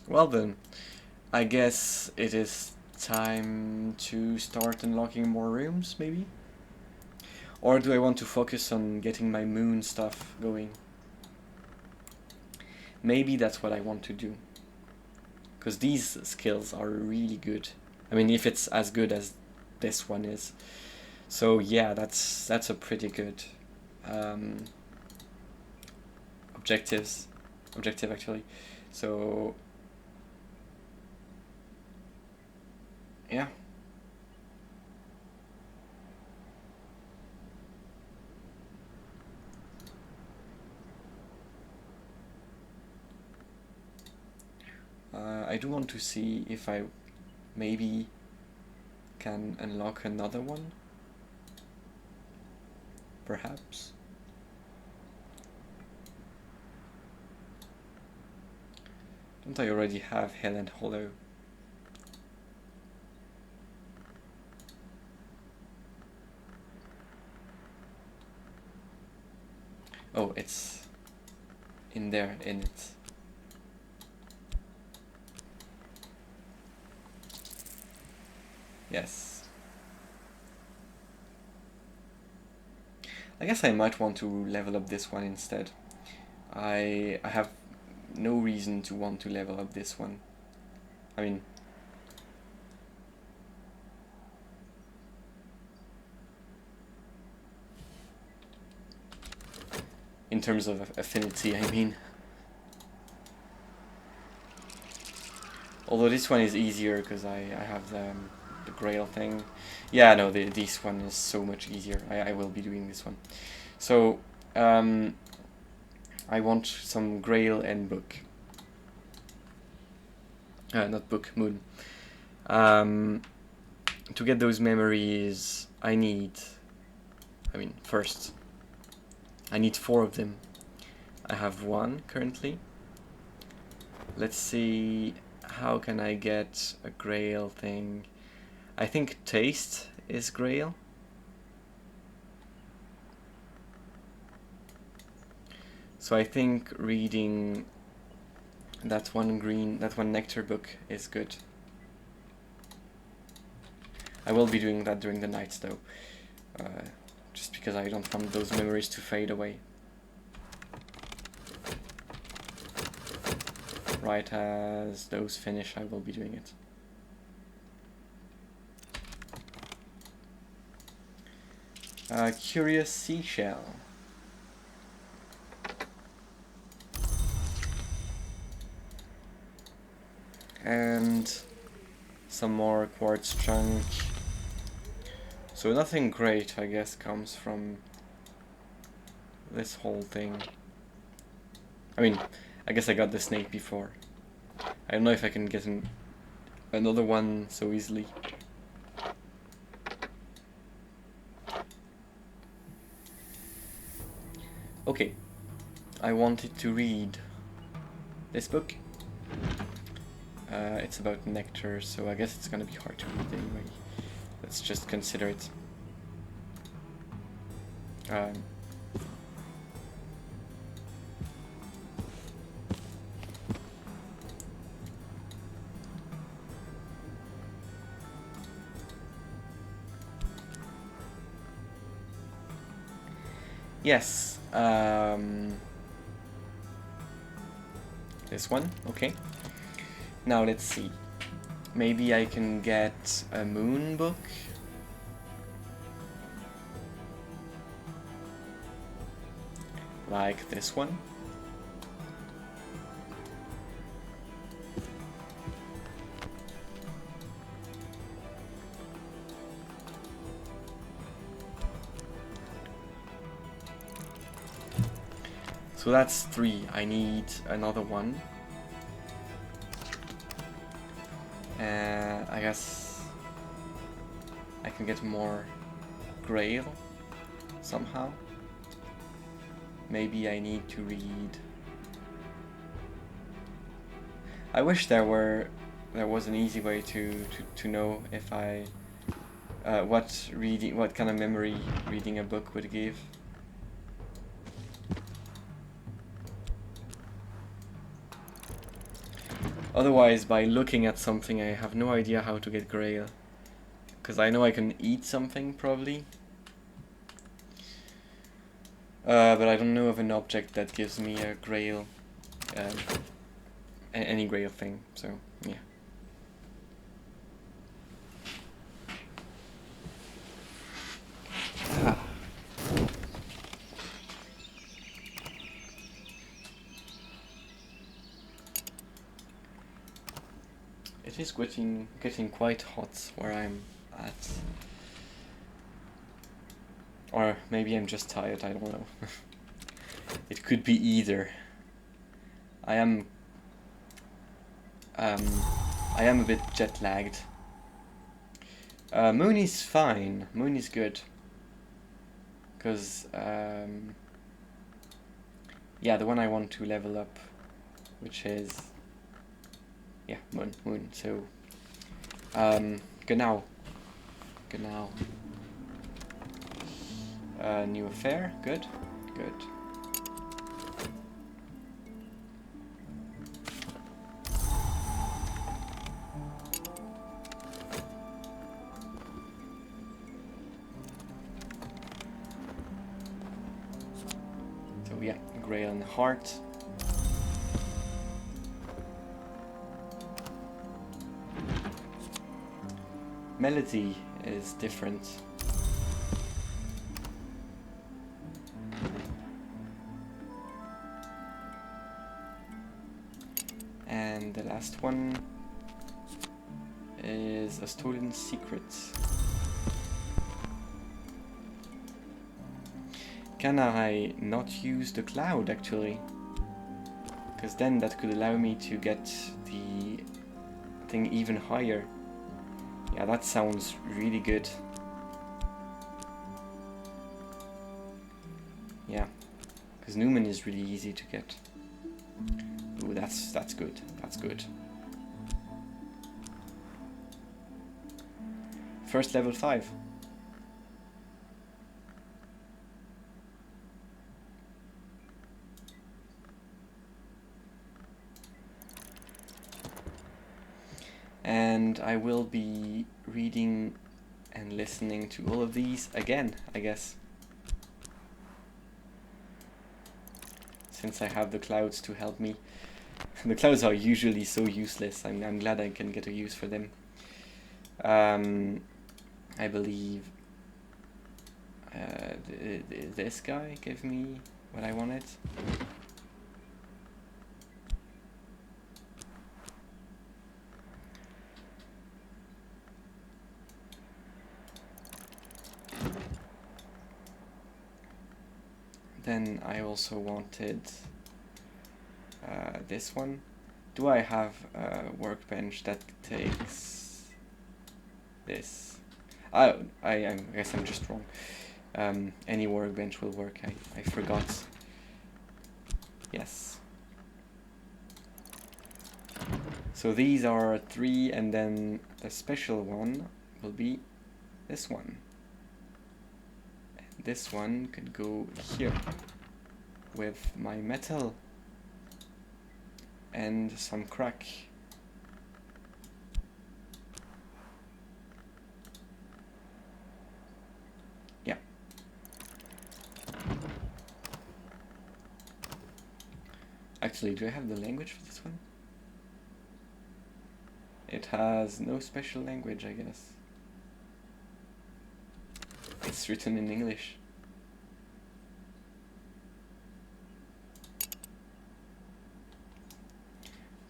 Speaker 1: Well then, I guess it is time to start unlocking more rooms, maybe? Or do I want to focus on getting my moon stuff going? Maybe that's what I want to do. Because these skills are really good. I mean, if it's as good as this one is. So yeah, that's a pretty good objective actually. So yeah. I do want to see if I maybe can unlock another one. Perhaps. Don't I already have Hill and Hollow? Oh, it's there in it. Yes. I guess I might want to level up this one instead. I have no reason to want to level up this one. I mean, in terms of affinity, I mean. Although this one is easier because I have the grail thing. Yeah, no, this one is so much easier. I will be doing this one. So, I want some grail and book. Not book, moon. To get those memories, first, I need 4 of them. I have 1 currently. Let's see, how can I get a grail thing? I think taste is grail. So I think reading that one nectar book is good. I will be doing that during the nights though, just because I don't want those memories to fade away. Right as those finish, I will be doing it. Curious seashell. And some more quartz chunk. So nothing great, I guess, comes from this whole thing. I mean, I guess I got the snake before. I don't know if I can get another one so easily. Okay, I wanted to read this book. It's about nectar, so I guess it's gonna be hard to read anyway. Let's just consider it. Yes, this one, okay. Now let's see. Maybe I can get a moon book. Like this one. So that's 3. I need another one. I guess I can get more grail somehow. Maybe I need to read. I wish there was an easy way to know if I what kind of memory reading a book would give. Otherwise, by looking at something, I have no idea how to get grail. Because I know I can eat something, probably. But I don't know of an object that gives me a grail. Any grail thing, so, yeah. It is getting quite hot where I'm at. Or maybe I'm just tired, I don't know. It could be either. I am a bit jet lagged. Moon is fine. Moon is good. Because, yeah, the one I want to level up, which is, yeah, moon. So, genau. New affair, good. Grail and Heart. Melody is different. And the last one is A Stolen Secret. Can I not use the cloud actually? Because then that could allow me to get the thing even higher. Yeah, that sounds really good. Yeah, because Newman is really easy to get. Ooh, that's good. That's good. First level 5. And I will be reading and listening to all of these again, I guess. Since I have the clouds to help me. The clouds are usually so useless. I'm glad I can get a use for them. I believe this guy gave me what I wanted. Then I also wanted this one. Do I have a workbench that takes this? I guess I'm just wrong. Any workbench will work. I forgot. Yes. So these are 3, and then the special one will be this one. And this one could go here with my metal and some crack. Yeah. Actually, do I have the language for this one? It has no special language, I guess. It's written in English.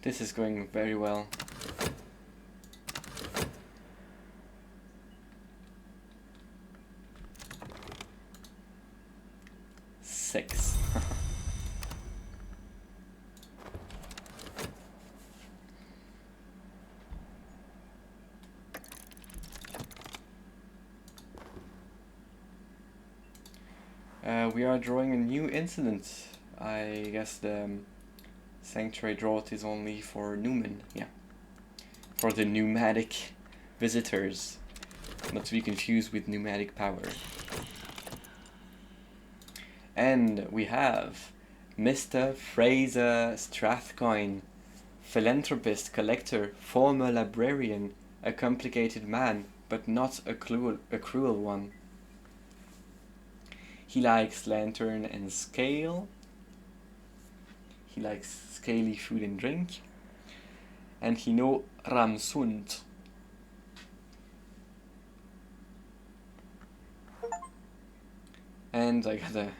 Speaker 1: This is going very well. Six. We are drawing a new incident. I guess the Sanctuary Drought is only for Newman, yeah. For the pneumatic visitors. Not to be confused with pneumatic power. And we have Mr. Fraser Strathcoyne, philanthropist, collector, former librarian, a complicated man, but not a cruel one. He likes lantern and scale. He likes scaly food and drink. And he know Ramsund. And I got a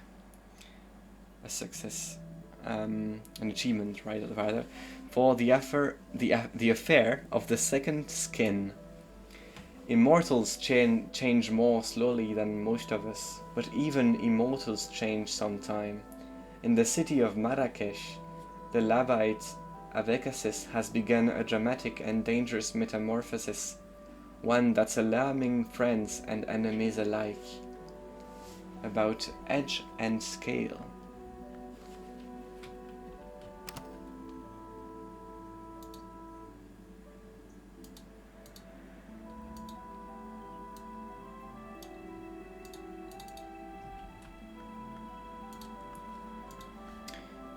Speaker 1: success, an achievement, rather, for the affair of the second skin. Immortals change more slowly than most of us, but even immortals change sometime. In the city of Marrakesh, the Levite Avecasis has begun a dramatic and dangerous metamorphosis, one that's alarming friends and enemies alike. About edge and scale.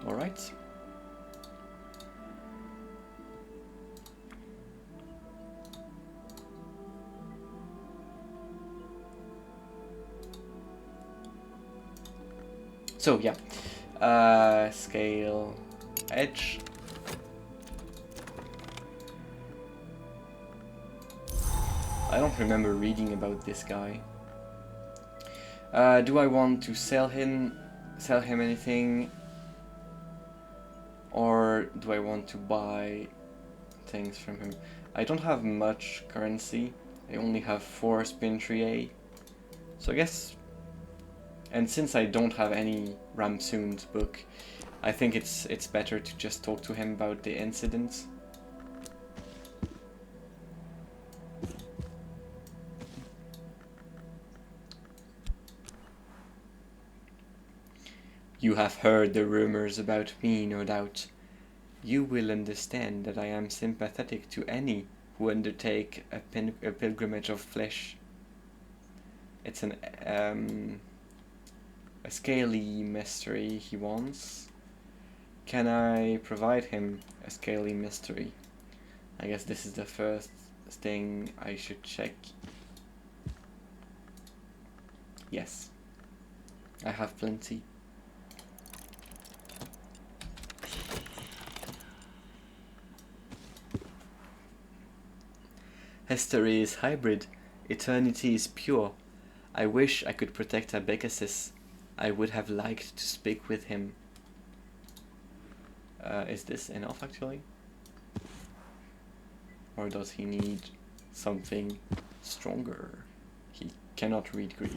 Speaker 1: All right. So yeah, Scale edge. I don't remember reading about this guy. Do I want to sell him anything? Or do I want to buy things from him? I don't have much currency. I only have 4 spin 3A. So I guess... And since I don't have any Ramsoon's book, I think it's better to just talk to him about the incident. You have heard the rumors about me, no doubt. You will understand that I am sympathetic to any who undertake a pilgrimage of flesh. It's a scaly mystery he wants. Can I provide him a scaly mystery? I guess this is the first thing I should check. Yes, I have plenty. History is hybrid, eternity is pure. I wish I could protect Abecassis. I would have liked to speak with him. Is this enough actually? Or does he need something stronger? He cannot read Greek.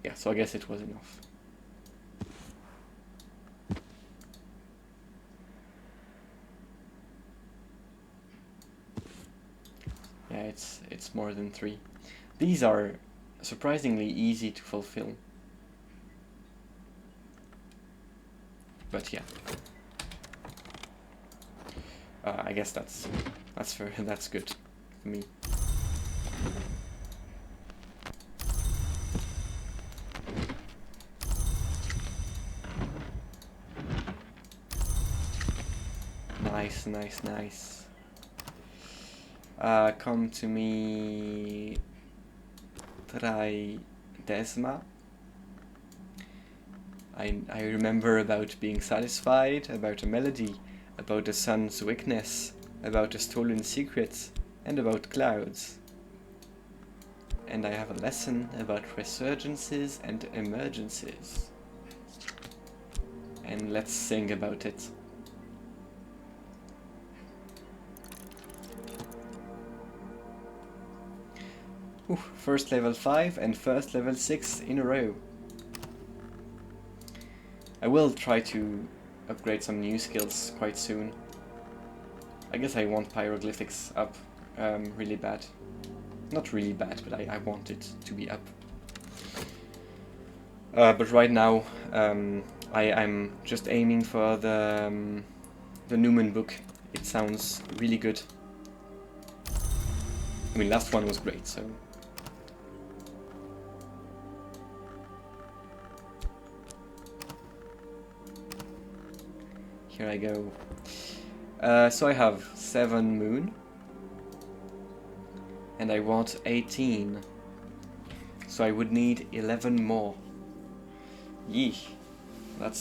Speaker 1: Yeah, so I guess it was enough. Yeah, it's more than 3. These are surprisingly easy to fulfill. But yeah. I guess that's fair. That's good for me. Nice, nice, nice. Come to me, Desma. I remember about being satisfied, about a melody, about the sun's weakness, about a stolen secret, and about clouds. And I have a lesson about resurgences and emergencies. And let's sing about it. Ooh, first level 5 and first level 6 in a row. I will try to upgrade some new skills quite soon. I guess I want pyroglyphics up really bad. Not really bad, but I want it to be up. But right now I'm just aiming for the Newman book. It sounds really good. I mean, last one was great, so... Here I go. So I have 7 moon. And I want 18. So I would need 11 more. Yeesh. That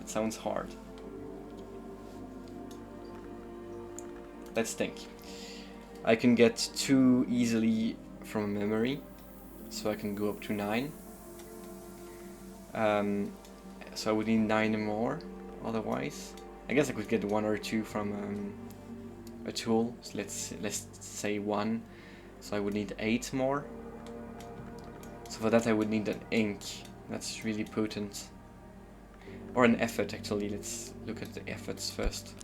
Speaker 1: sounds hard. Let's think. I can get 2 easily from memory. So I can go up to 9. So I would need 9 more. Otherwise, I guess I could get 1 or 2 from a tool. So let's say 1. So I would need 8 more. So for that I would need an ink. That's really potent. Or an effort actually. Let's look at the efforts first.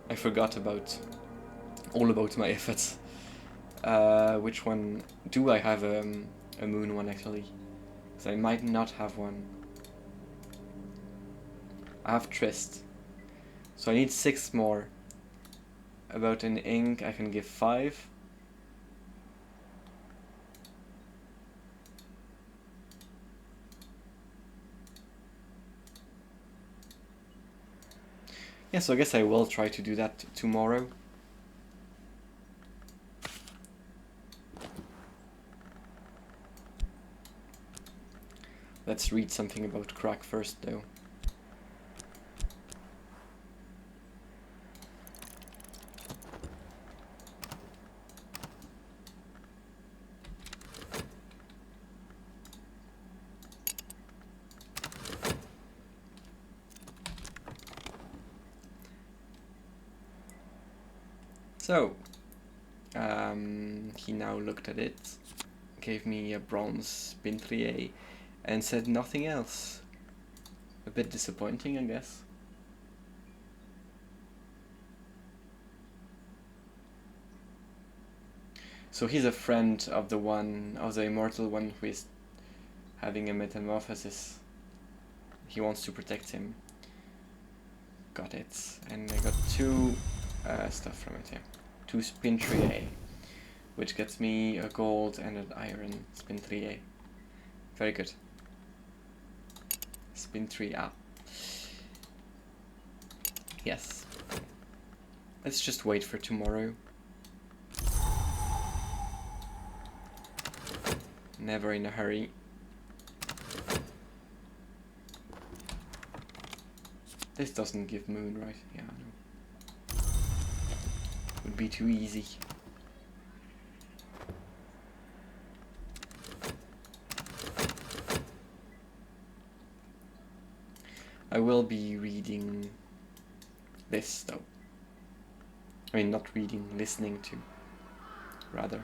Speaker 1: I forgot all about my efforts. Which one do I have? A moon one actually. So I might not have one. I have Trist. So I need 6 more. About an ink I can give 5. Yeah, so I guess I will try to do that tomorrow. Let's read something about crack first, though. So, he now looked at it, gave me a bronze Spintrier, and said nothing else. A bit disappointing, I guess. So he's a friend of the immortal one who is having a metamorphosis. He wants to protect him. Got it. And I got 2 stuff from it, yeah. 2 Spintrier, which gets me a gold and an iron Spintrier. Very good. Spintrier. Yes. Let's just wait for tomorrow. Never in a hurry. This doesn't give moon, right? Yeah, no. Would be too easy. I will be reading this, though. I mean, not reading, listening to, rather.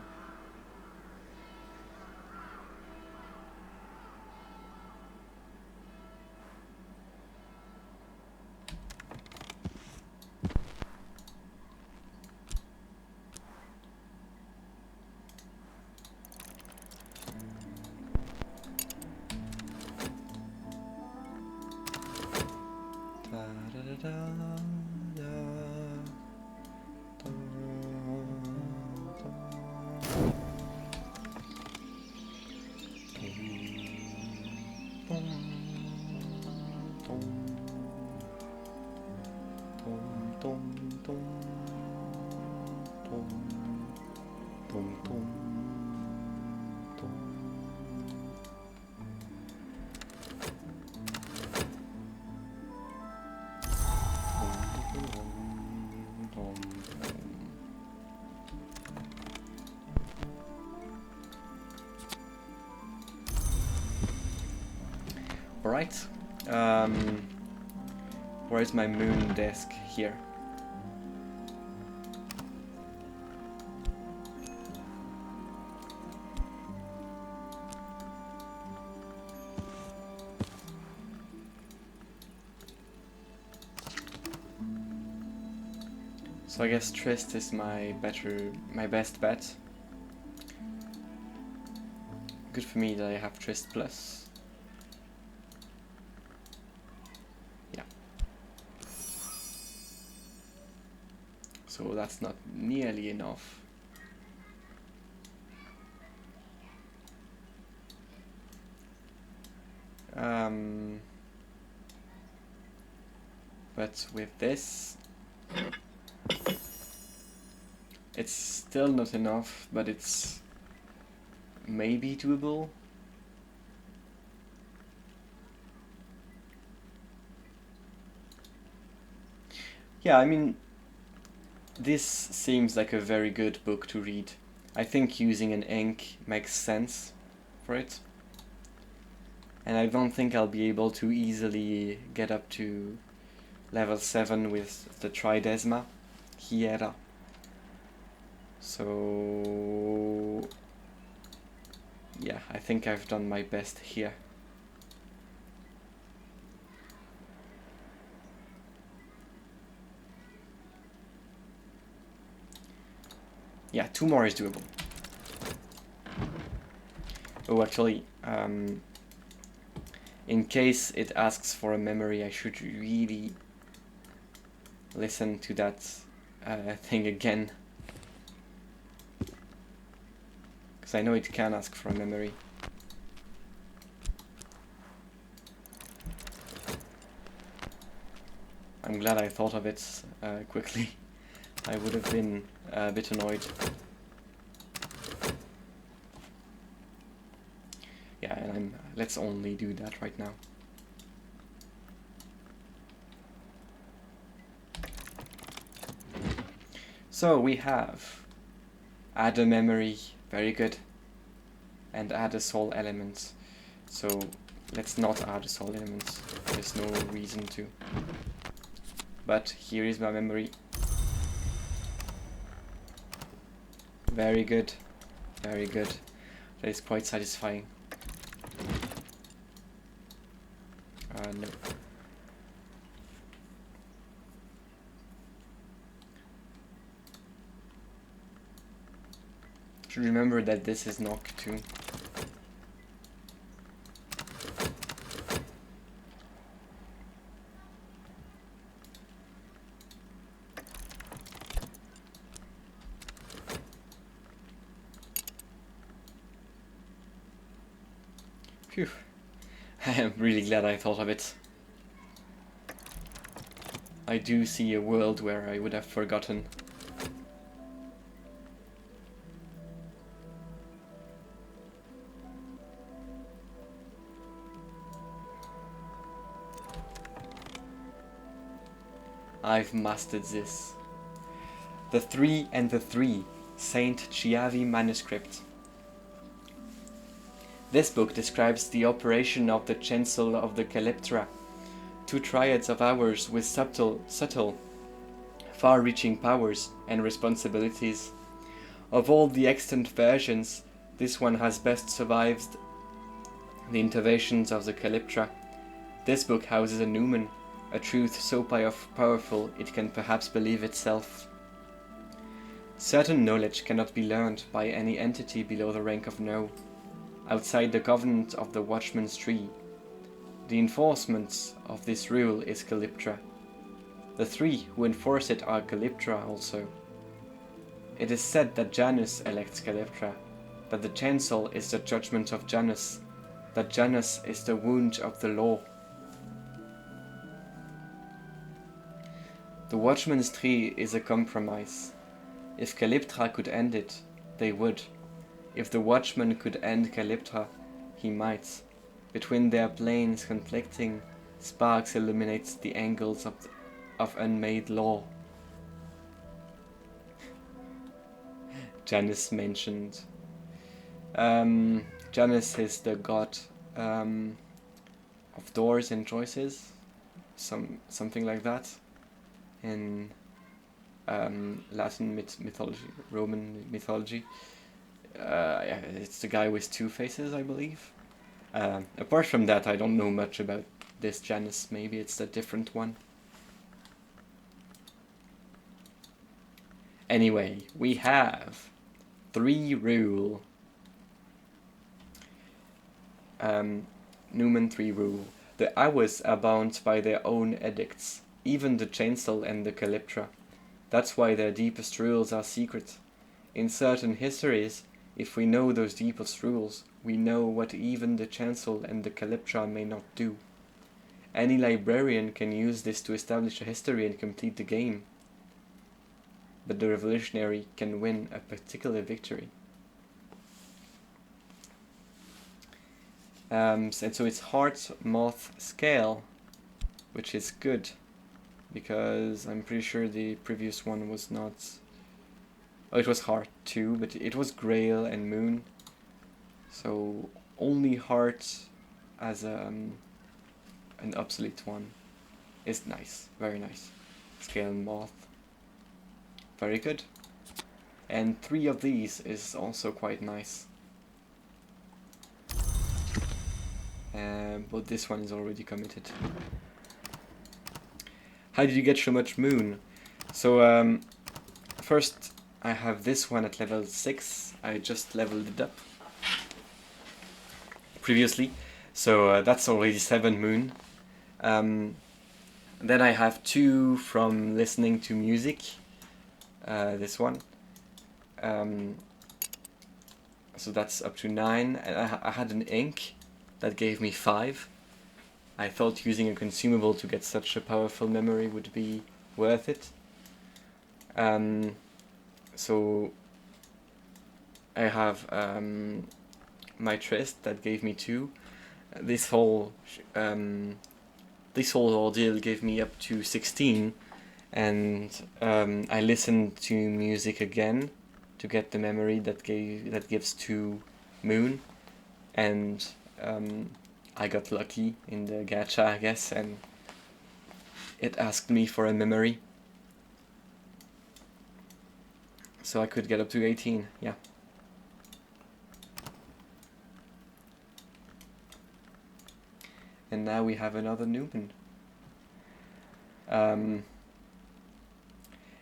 Speaker 1: Alright, where is my moon desk? Here. So I guess Trist is my best bet. Good for me that I have Trist plus. So that's not nearly enough. But with this, it's still not enough, but it's maybe doable. Yeah, I mean, this seems like a very good book to read. I think using an ink makes sense for it. And I don't think I'll be able to easily get up to level 7 with the Tridesma Hiera. So yeah, I think I've done my best here. Yeah, 2 more is doable. Oh, actually, in case it asks for a memory, I should really listen to that thing again. Because I know it can ask for a memory. I'm glad I thought of it quickly. I would have been a bit annoyed. Yeah, and let's only do that right now. So we have add a memory, very good, and add a soul element. So let's not add a soul element, there's no reason to. But here is my memory. Very good, very good. That is quite satisfying. No. Should remember that this is knock too. Phew. I am really glad I thought of it. I do see a world where I would have forgotten. I've mastered this. The 3 and the 3, Saint Chiavi manuscript. This book describes the operation of the chancel of the Calyptra, 2 triads of hours with subtle, far-reaching powers and responsibilities. Of all the extant versions, this one has best survived the innovations of the Calyptra. This book houses a numen, a truth so powerful it can perhaps believe itself. Certain knowledge cannot be learned by any entity below the rank of No, outside the covenant of the Watchman's Tree. The enforcement of this rule is Calyptra. The 3 who enforce it are Calyptra also. It is said that Janus elects Calyptra, that the chancel is the judgment of Janus, that Janus is the wound of the law. The Watchman's Tree is a compromise. If Calyptra could end it, they would. If the Watchman could end Calyptra, he might. Between their planes conflicting, sparks illuminates the angles of unmade law. Janus mentioned. Janus is the god of doors and choices, something like that, in Latin mythology, Roman mythology. Yeah, it's the guy with 2 faces, I believe. Apart from that, I don't know much about this Janus. Maybe it's a different one. Anyway, we have 3 rule. Numen 3 rule. The hours are bound by their own edicts, even the chancel and the Calyptra. That's why their deepest rules are secret. In certain histories, if we know those deepest rules, we know what even the chancel and the Calyptra may not do. Any librarian can use this to establish a history and complete the game. But the revolutionary can win a particular victory. And so it's heart, moth, scale, which is good, because I'm pretty sure the previous one was not. Oh, it was heart too, but it was grail and moon. So only heart as an obsolete one is nice, very nice. Scale and moth, very good. And 3 of these is also quite nice. But this one is already committed. How did you get so much moon? So first I have this one at level 6. I just leveled it up previously, so that's already 7 moon. Then I have 2 from listening to music. This one. So that's up to 9. And I had an ink that gave me 5. I thought using a consumable to get such a powerful memory would be worth it. So I have my tryst that gave me 2. This whole ordeal gave me up to 16, and I listened to music again to get the memory that gives 2 moon, and I got lucky in the gacha, I guess, and it asked me for a memory, so I could get up to 18. Yeah. And now we have another Newman.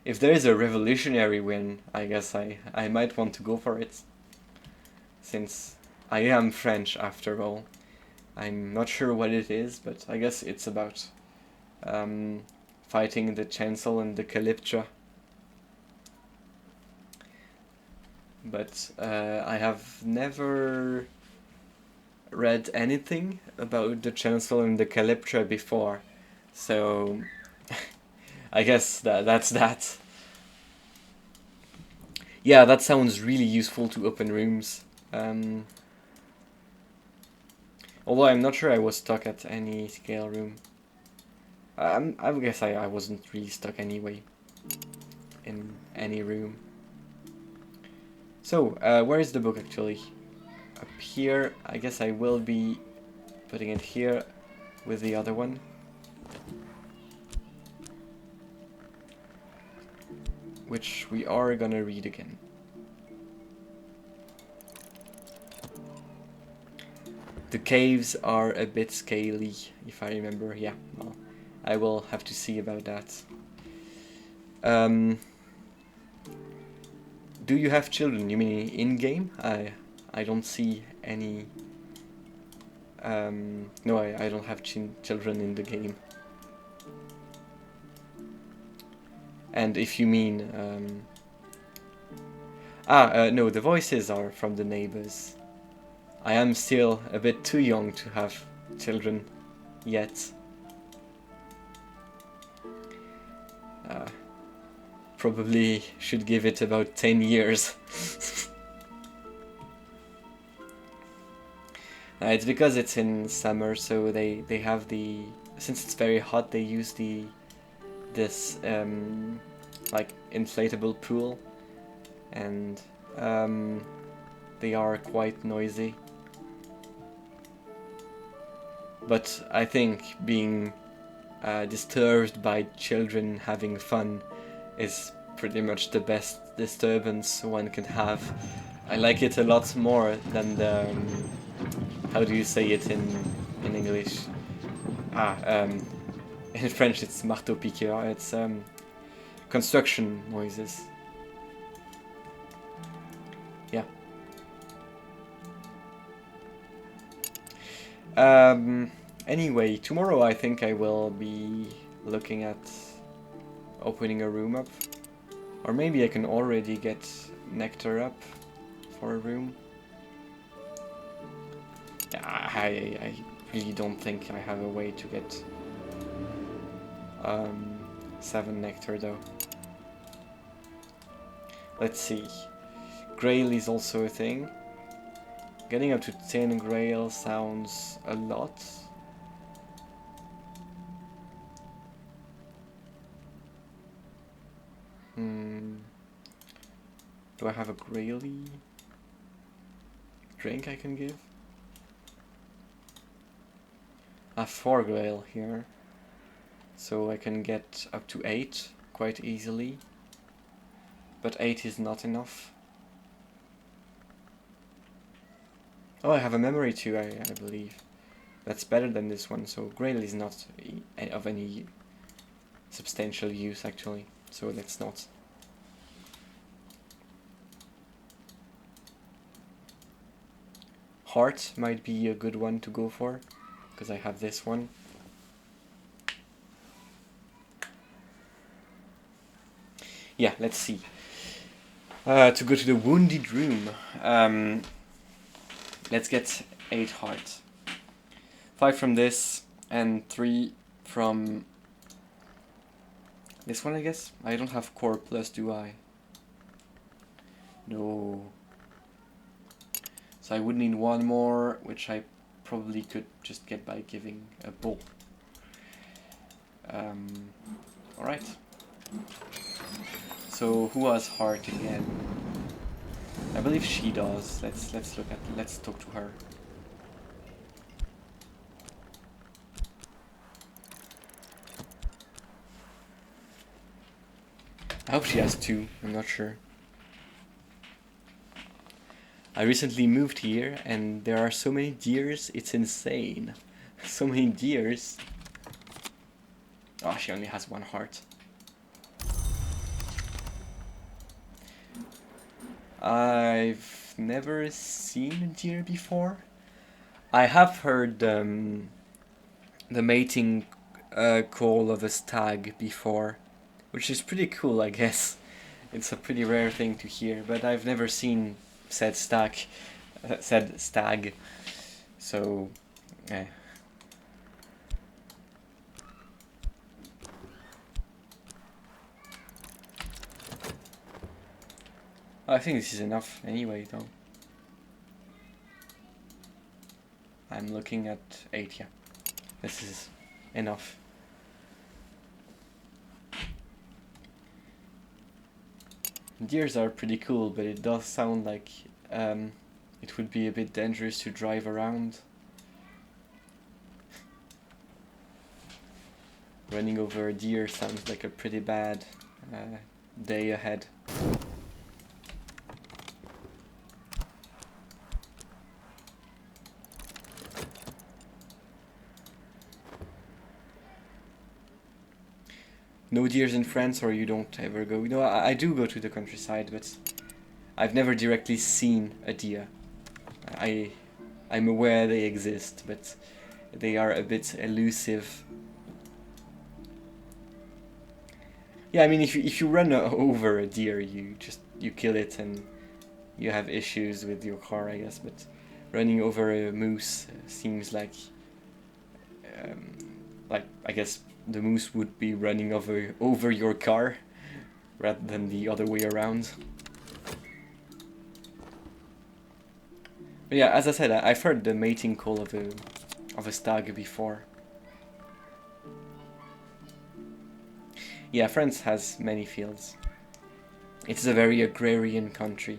Speaker 1: If there is a revolutionary win, I guess I might want to go for it, since I am French after all. I'm not sure what it is, but I guess it's about fighting the Chancel and the Calyptra. But I have never read anything about the Chancel and the Calyptra before, so I guess that's that. Yeah, that sounds really useful to open rooms. Although I'm not sure I was stuck at any scale room. I guess I wasn't really stuck anyway in any room. So, where is the book actually? Up here. I guess I will be putting it here with the other one. Which we are gonna read again. The caves are a bit scaly, if I remember. Yeah, well, I will have to see about that. Do you have children? You mean in-game? I don't see any... no, I don't have children in the game. And if you mean... no, the voices are from the neighbors. I am still a bit too young to have children yet. Probably should give it about 10 years. It's because it's in summer, so they have the... Since it's very hot, they use this like inflatable pool, and they are quite noisy. But I think being disturbed by children having fun is pretty much the best disturbance one can have. I like it a lot more than the... how do you say it in English? In French it's marteau-piqueur, it's construction noises. Yeah. Anyway, tomorrow I think I will be looking at opening a room up. Or maybe I can already get nectar up for a room. Yeah, I really don't think I have a way to get 7 nectar though. Let's see. Grail is also a thing. Getting up to 10 Grail sounds a lot. Do I have a Graily drink I can give? I have 4 Grail here, so I can get up to 8 quite easily, but 8 is not enough. Oh, I have a memory too, I believe. That's better than this one, so Grail is not of any substantial use actually, so let's not. Heart might be a good one to go for, because I have this one. Yeah, let's see. To go to the wounded room, let's get 8 heart. 5 from this, and 3 from this one, I guess? I don't have core plus, do I? No. So I would need one more, which I probably could just get by giving a bull. Alright. So who has heart again? I believe she does. Let's talk to her. I hope she has two, I'm not sure. I recently moved here and there are so many deers, it's insane. So many deers. Oh, she only has one heart. I've never seen a deer before. I have heard the mating call of a stag before, which is pretty cool, I guess. It's a pretty rare thing to hear, but I've never seen said stag. So, yeah. I think this is enough anyway, though. I'm looking at 8, yeah. This is enough. Deers are pretty cool, but it does sound like it would be a bit dangerous to drive around. Running over a deer sounds like a pretty bad day ahead. No deers in France, or you don't ever go? No, I do go to the countryside, but I've never directly seen a deer. I'm aware they exist, but they are a bit elusive. Yeah, I mean, if you run over a deer, you kill it and you have issues with your car, I guess. But running over a moose seems like I guess the moose would be running over your car rather than the other way around. But yeah, as I said, I've heard the mating call of a stag before. Yeah, France has many fields. It's a very agrarian country.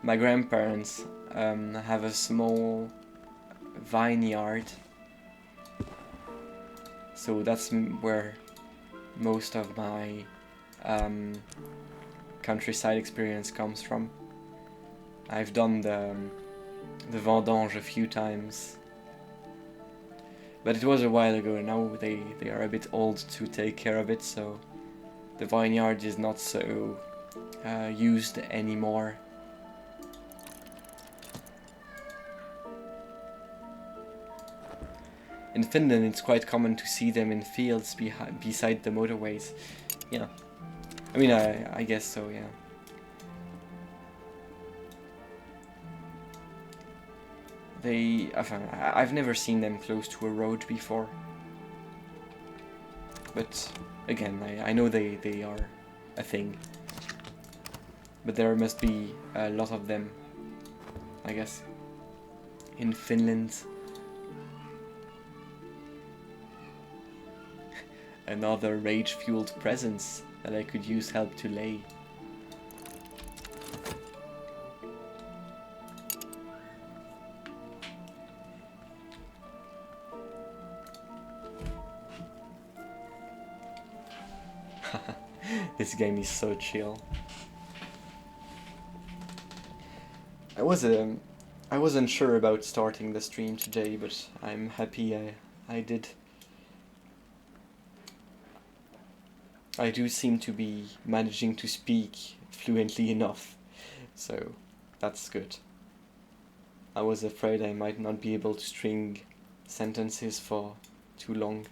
Speaker 1: My grandparents have a small vineyard, so that's where most of my countryside experience comes from. I've done the vendange a few times, but it was a while ago. Now they are a bit old to take care of it, so the vineyard is not so used anymore. In Finland, it's quite common to see them in fields beside the motorways. Yeah, I mean, I guess so, yeah. I've never seen them close to a road before. But, again, I know they are a thing. But there must be a lot of them, I guess, in Finland. Another rage-fueled presence that I could use help to lay. This game is so chill. I wasn't sure about starting the stream today, but I'm happy I did. I do seem to be managing to speak fluently enough, so that's good. I was afraid I might not be able to string sentences for too long.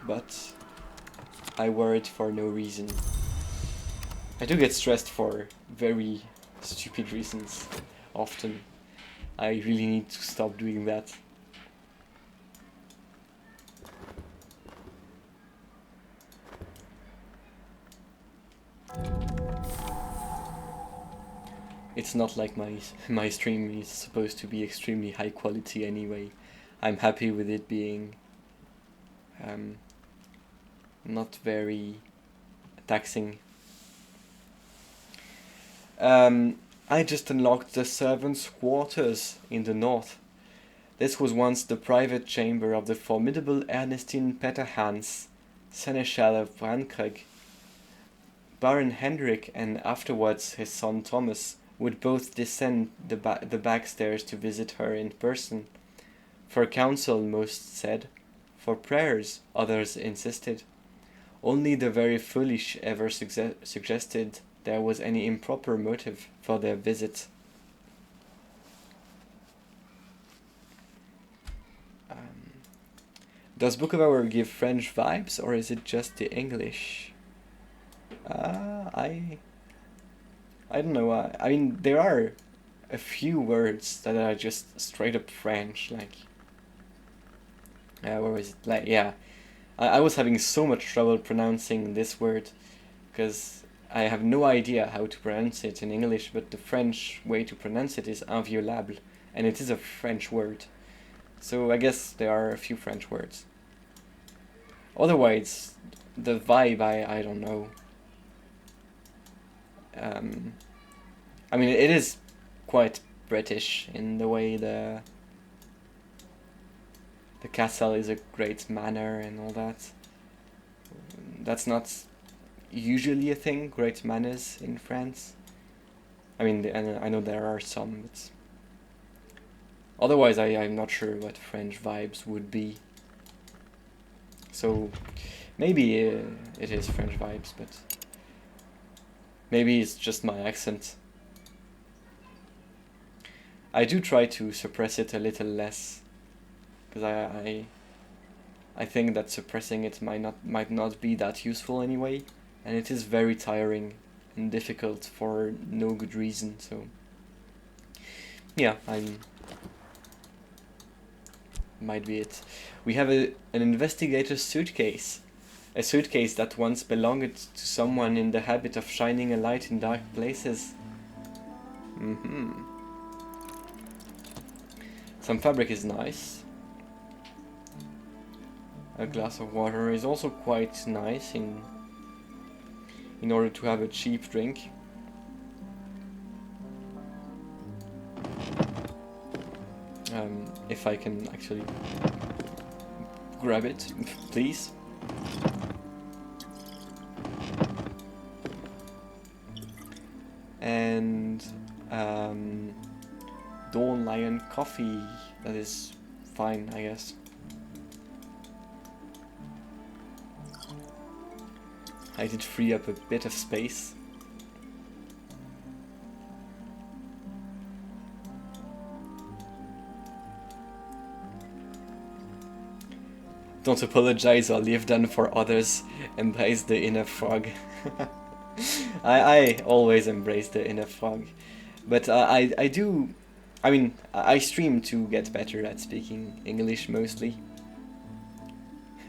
Speaker 1: But I worried for no reason. I do get stressed for very stupid reasons, often. I really need to stop doing that. It's not like my stream is supposed to be extremely high quality anyway. I'm happy with it being not very taxing. I just unlocked the servants' quarters in the north. This was once the private chamber of the formidable Ernestine Petterhans, Seneschal of Braunkrug. Baron Hendrik and afterwards his son Thomas would both descend the back stairs to visit her in person. For counsel, most said. For prayers, others insisted. Only the very foolish ever suggested there was any improper motive for their visit. Does Book of Hour give French vibes, or is it just the English? I don't know. I mean, there are a few words that are just straight up French, like where was it? Like, yeah, I was having so much trouble pronouncing this word because I have no idea how to pronounce it in English, but the French way to pronounce it is inviolable, and it is a French word. So I guess there are a few French words. Otherwise, the vibe, I don't know. I mean, it is quite British in the way the castle is a great manor and all that. That's not usually a thing, great manners in France. I mean, I know there are some, but otherwise I'm not sure what French vibes would be. So maybe it is French vibes, but maybe it's just my accent. I do try to suppress it a little less, because I think that suppressing it might not be that useful anyway, and it is very tiring and difficult for no good reason. So yeah, might be it. We have an investigator's suitcase. A suitcase that once belonged to someone in the habit of shining a light in dark places. Some fabric is nice. A glass of water is also quite nice in order to have a cheap drink. If I can actually grab it, please. And Dawn Lion coffee, that is fine, I guess. I did free up a bit of space. Don't apologize or leave done for others. Embrace the inner frog. I always embrace the inner frog. But I do... I mean, I stream to get better at speaking English mostly.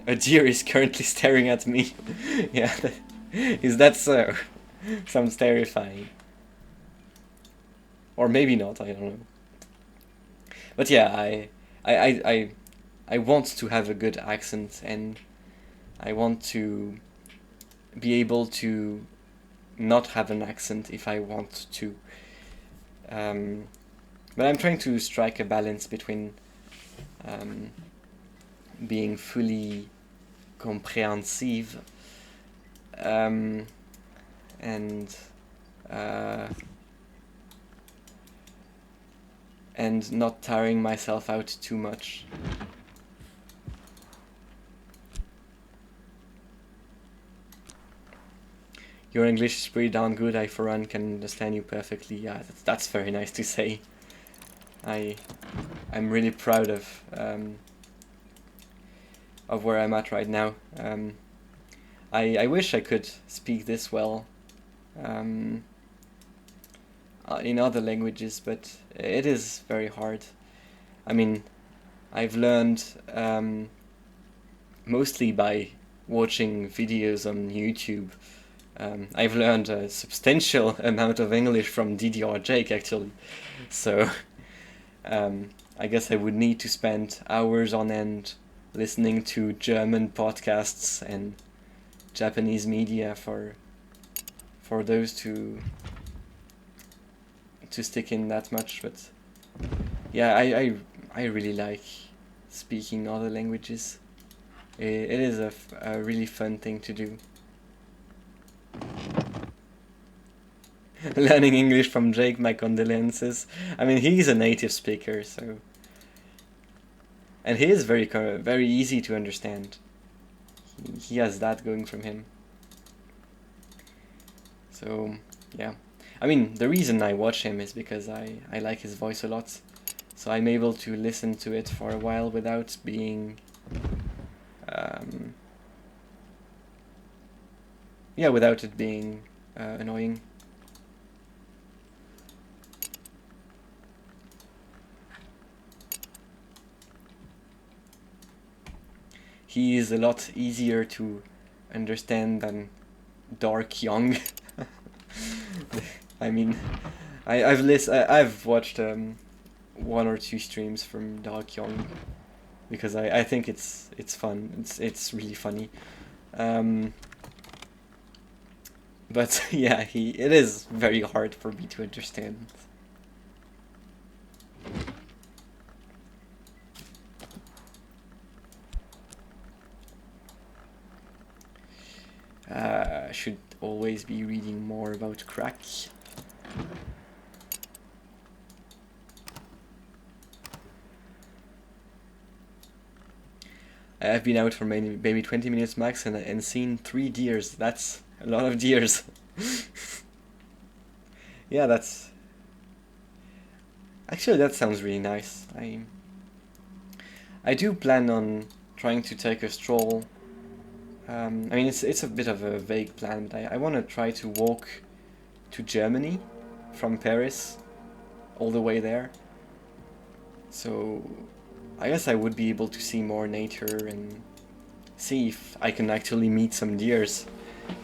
Speaker 1: A deer is currently staring at me. Yeah, is that so? Sounds terrifying. Or maybe not, I don't know. But yeah, I want to have a good accent, and I want to be able to not have an accent if I want to. But I'm trying to strike a balance between being fully comprehensive and not tiring myself out too much. Your English is pretty darn good. I, for one, can understand you perfectly. Yeah, that's very nice to say. I'm really proud of where I'm at right now. I wish I could speak this well. in other languages, but it is very hard. I mean, I've learned mostly by watching videos on YouTube. I've learned a substantial amount of English from DDR Jake, actually. So I guess I would need to spend hours on end listening to German podcasts and Japanese media for those to stick in that much. But yeah, I really like speaking other languages. It is a really fun thing to do. Learning English from Jake, my condolences. I mean, he's a native speaker, so... And he is very easy to understand. He has that going from him. So, yeah. I mean, the reason I watch him is because I like his voice a lot. So I'm able to listen to it for a while without being... without it being annoying. He is a lot easier to understand than Dark Young. I mean, I've watched 1 or 2 streams from Dark Young because I think it's fun. It's really funny. But yeah, it is very hard for me to understand. Should always be reading more about crack. I've been out for maybe 20 minutes max and seen 3 deers. That's a lot of deers. Yeah, that's... Actually, that sounds really nice. I do plan on trying to take a stroll. I mean, it's a bit of a vague plan, but I want to try to walk to Germany from Paris all the way there. So I guess I would be able to see more nature and see if I can actually meet some deers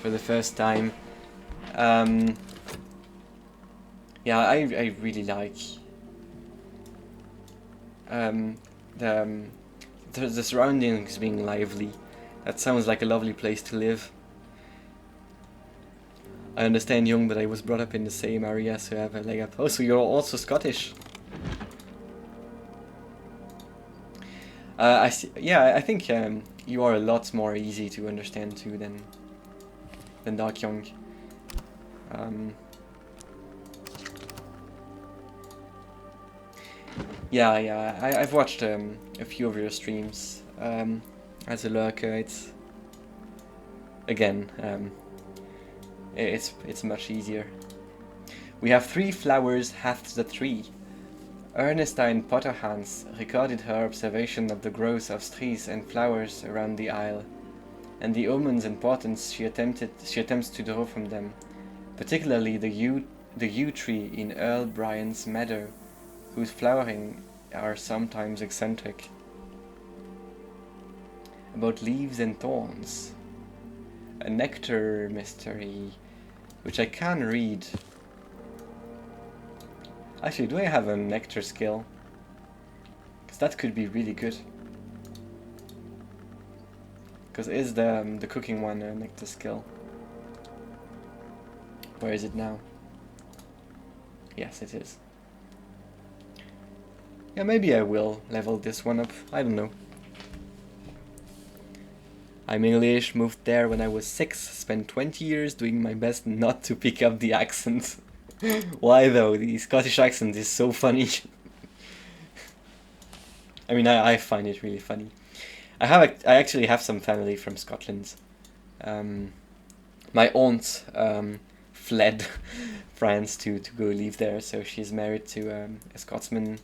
Speaker 1: for the first time. Yeah, I really like the surroundings being lively. That sounds like a lovely place to live. I understand young, but I was brought up in the same area, so I have a leg up. Oh, so you're also Scottish? I see. Yeah, I think you are a lot more easy to understand too than Dark Young. Yeah. I've watched a few of your streams. As a lurker, it's again, it's much easier. We have 3 flowers hath the tree. Ernestine Potterhans recorded her observation of the growth of trees and flowers around the isle, and the omen's importance she attempts to draw from them, particularly the yew tree in Earl Bryant's meadow, whose flowering are sometimes eccentric. About leaves and thorns. A nectar mystery, which I can read. Actually, do I have a nectar skill? Because that could be really good. Because is the cooking one a nectar skill? Where is it now? Yes, it is. Yeah, maybe I will level this one up. I don't know. I'm English, moved there when I was 6, spent 20 years doing my best not to pick up the accent. Why though? The Scottish accent is so funny. I mean, I find it really funny. I actually have some family from Scotland. My aunt fled France to go live there, so she's married to a Scotsman.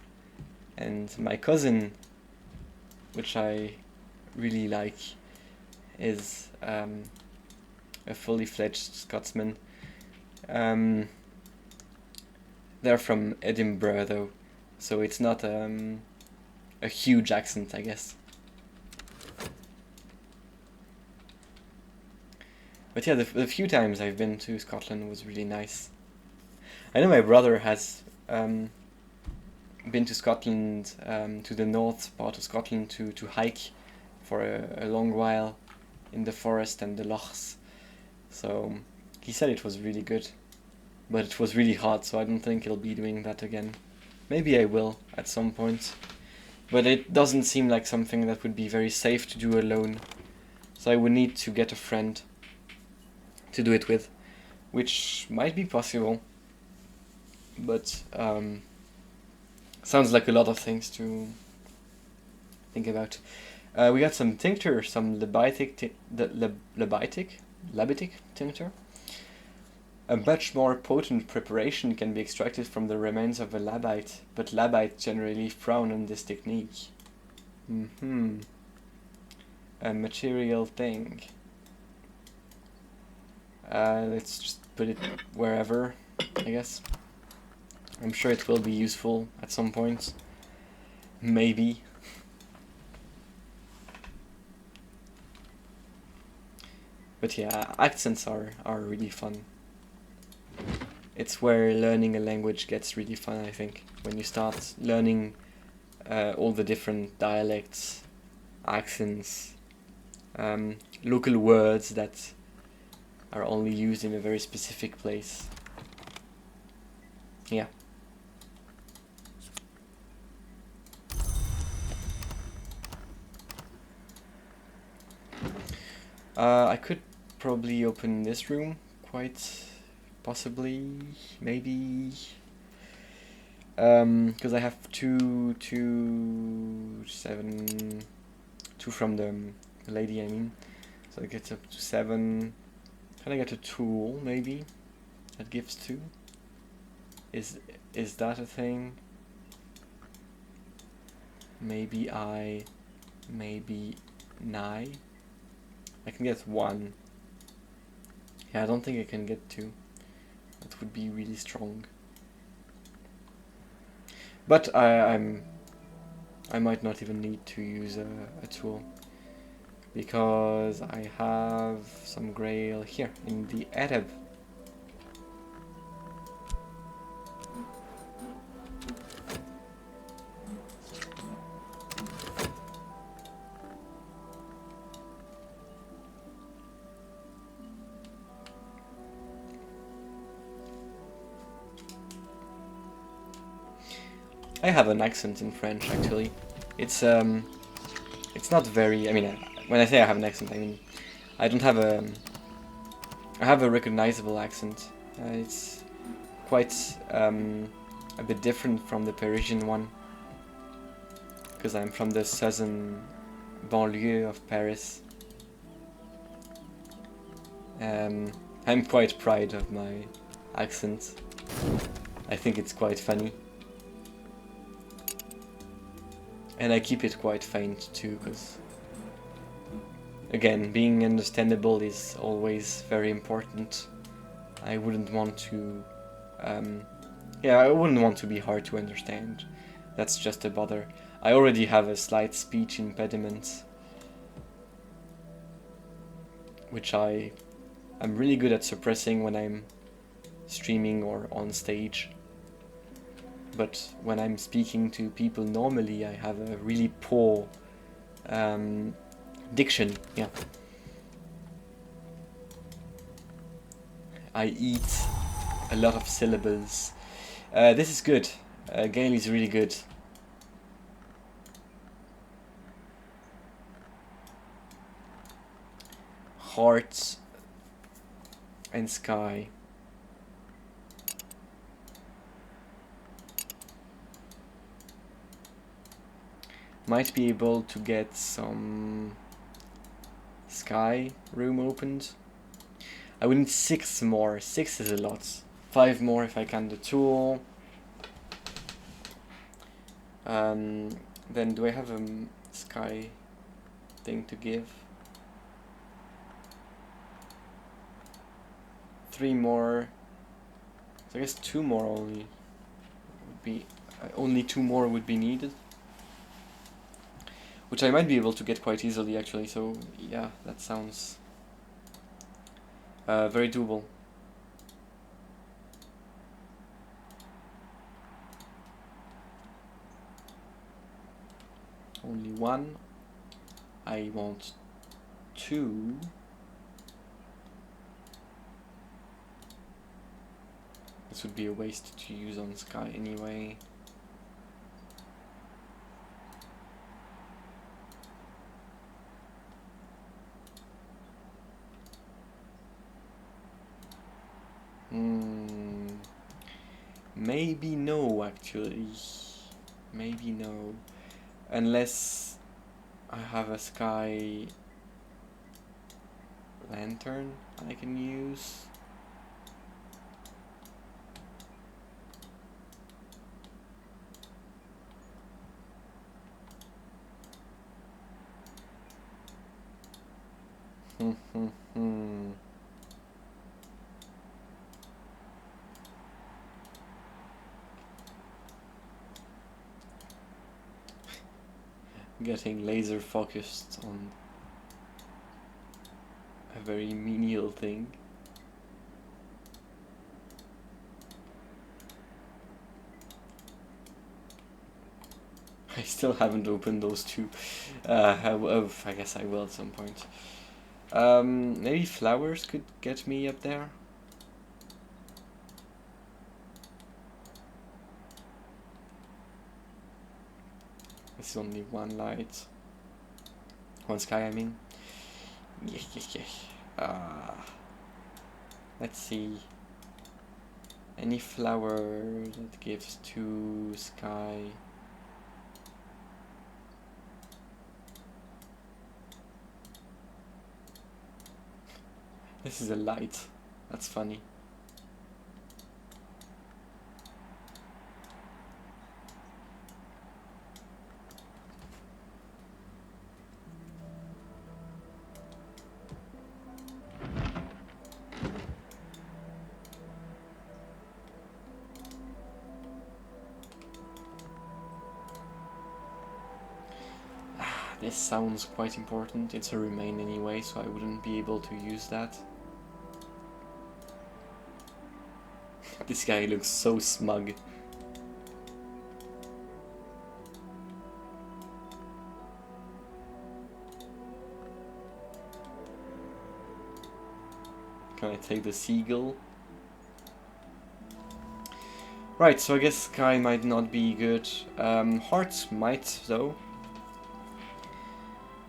Speaker 1: And my cousin, which I really like, is a fully fledged Scotsman. They're from Edinburgh though, so it's not a huge accent, I guess. But yeah, the few times I've been to Scotland was really nice. I know my brother has been to Scotland, to the north part of Scotland to hike for a long while in the forest and the lochs. So he said it was really good, but it was really hot, so I don't think he'll be doing that again. Maybe I will at some point, but it doesn't seem like something that would be very safe to do alone. So I would need to get a friend to do it with, which might be possible, but sounds like a lot of things to think about. We got some tincture, some labitic tincture. A much more potent preparation can be extracted from the remains of a labite, but labites generally frown on this technique. A material thing. Let's just put it wherever, I guess. I'm sure it will be useful at some point. Maybe. But yeah, accents are really fun. It's where learning a language gets really fun, I think. When you start learning all the different dialects, accents, local words that are only used in a very specific place. Yeah. I could probably open this room, quite possibly, maybe, because I have two from the lady, I mean, so it gets up to 7. Can I get a tool, maybe, that gives 2? Is that a thing? Maybe nigh. I can get 1. Yeah, I don't think I can get 2. That would be really strong. But I might not even need to use a tool, because I have some grail here in the Arab. I have an accent in French, actually. It's not very. I mean, when I say I have an accent, I mean I don't have a. I have a recognizable accent. It's quite a bit different from the Parisian one, because I'm from the southern banlieue of Paris. I'm quite proud of my accent. I think it's quite funny. And I keep it quite faint too, because again, being understandable is always very important. I wouldn't want to I wouldn't want to be hard to understand. That's just a bother. I already have a slight speech impediment, which I'm really good at suppressing when I'm streaming or on stage. But when I'm speaking to people normally, I have a really poor diction. Yeah. I eat a lot of syllables. This is good. Gale is really good. Heart and sky. Might be able to get some sky room opened. I would need 6 more. 6 is a lot. 5 more if I can the tool. Then do I have a sky thing to give? 3 more. So I guess 2 more only. would be only 2 more would be needed, which I might be able to get quite easily actually. So yeah, that sounds very doable. Only 1. I want 2. This would be a waste to use on Sky anyway. Maybe no, actually. Maybe no. Unless I have a Sky lantern I can use. Getting laser focused on a very menial thing. I still haven't opened those 2. I guess I will at some point. Maybe flowers could get me up there. This is only 1 light. 1 sky, I mean. Let's see. Any flower that gives 2 sky. This is a light. That's funny. This sounds quite important. It's a remain anyway, so I wouldn't be able to use that. This guy looks so smug. Can I take the seagull? Right, so I guess Sky might not be good. Hearts might, though.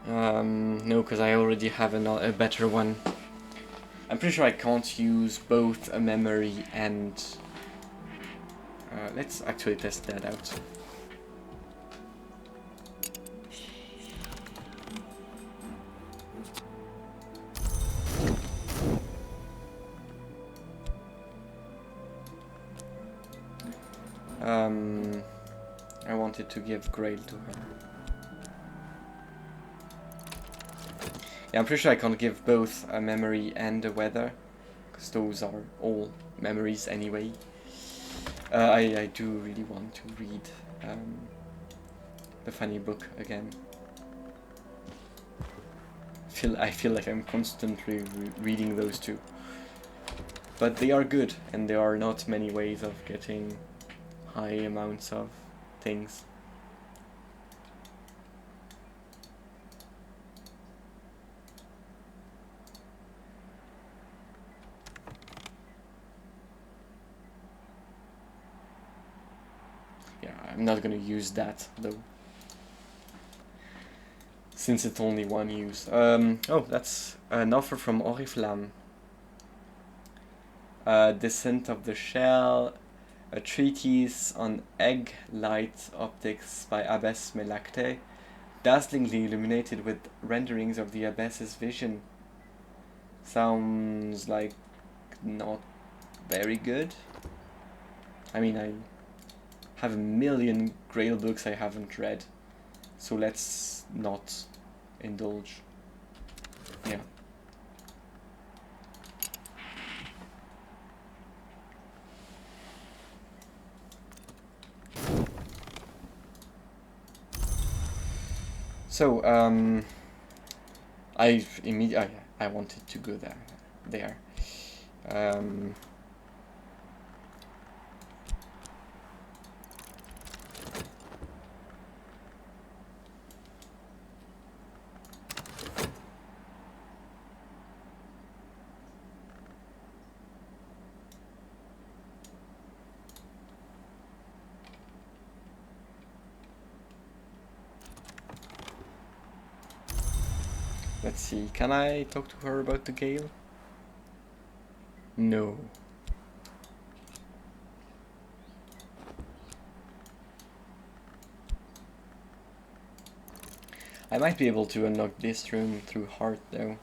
Speaker 1: No, because I already have a better one. I'm pretty sure I can't use both a memory and... let's actually test that out. I wanted to give Grail to her. Yeah, I'm pretty sure I can't give both a memory and a weather, because those are all memories anyway. I do really want to read the funny book again. I feel like I'm constantly reading those 2. But they are good, and there are not many ways of getting high amounts of things. Yeah, I'm not gonna use that though, since it's only 1 use. Oh, that's an offer from Oriflamme. Descent of the Shell, a treatise on egg light optics by Abbess Melacte, dazzlingly illuminated with renderings of the Abbess's vision. Sounds like not very good. I mean, I have a million Grail books I haven't read, so let's not indulge. Yeah. So, I wanted to go there. Um, let's see, can I talk to her about the gale? No. I might be able to unlock this room through heart though.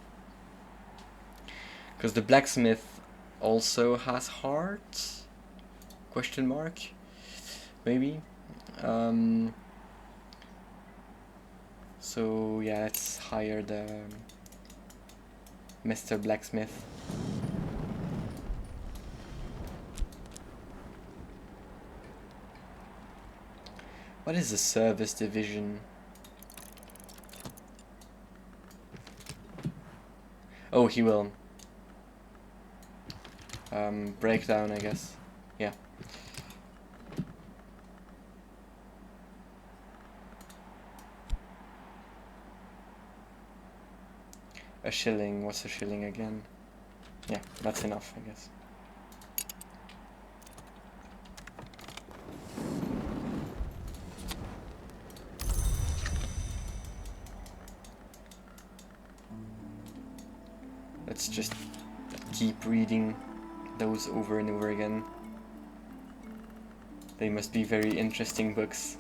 Speaker 1: Because the blacksmith also has heart? Question mark? Maybe? So yeah, let's hire the Mr. Blacksmith. What is the service division? Oh, he will. Breakdown, I guess. Yeah. A shilling. What's a shilling again? Yeah, that's enough, I guess. Let's just keep reading those over and over again. They must be very interesting books.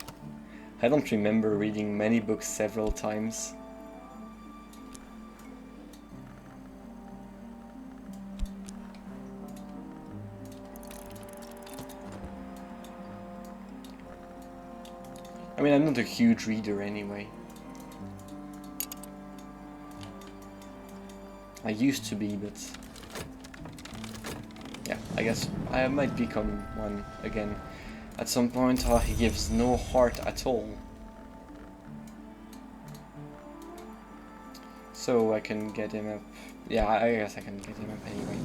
Speaker 1: I don't remember reading many books several times. I mean, I'm not a huge reader anyway. I used to be, but yeah, I guess I might become one again. At some point, he gives no heart at all. So I can get him up. Yeah, I guess I can get him up anyway.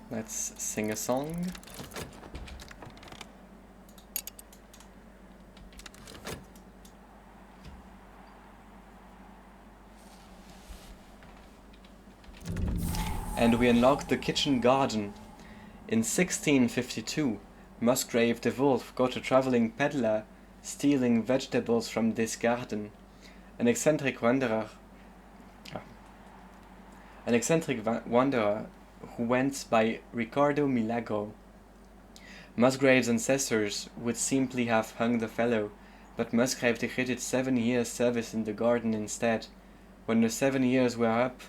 Speaker 1: Let's sing a song. And we unlocked the kitchen garden. In 1652, Musgrave the Wolf got a traveling peddler stealing vegetables from this garden. An eccentric wanderer who went by Ricardo Milagro. Musgrave's ancestors would simply have hung the fellow, but Musgrave decreed 7 years' service in the garden instead. When the 7 years were up,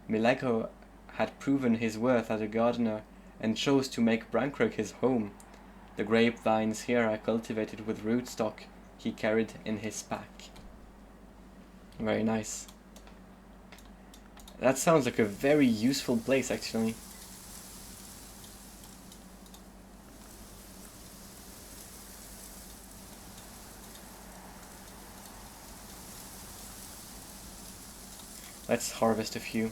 Speaker 1: Milagro had proven his worth as a gardener and chose to make Brankrook his home. The grapevines here are cultivated with rootstock he carried in his pack. Very nice. That sounds like a very useful place, actually. Let's harvest a few.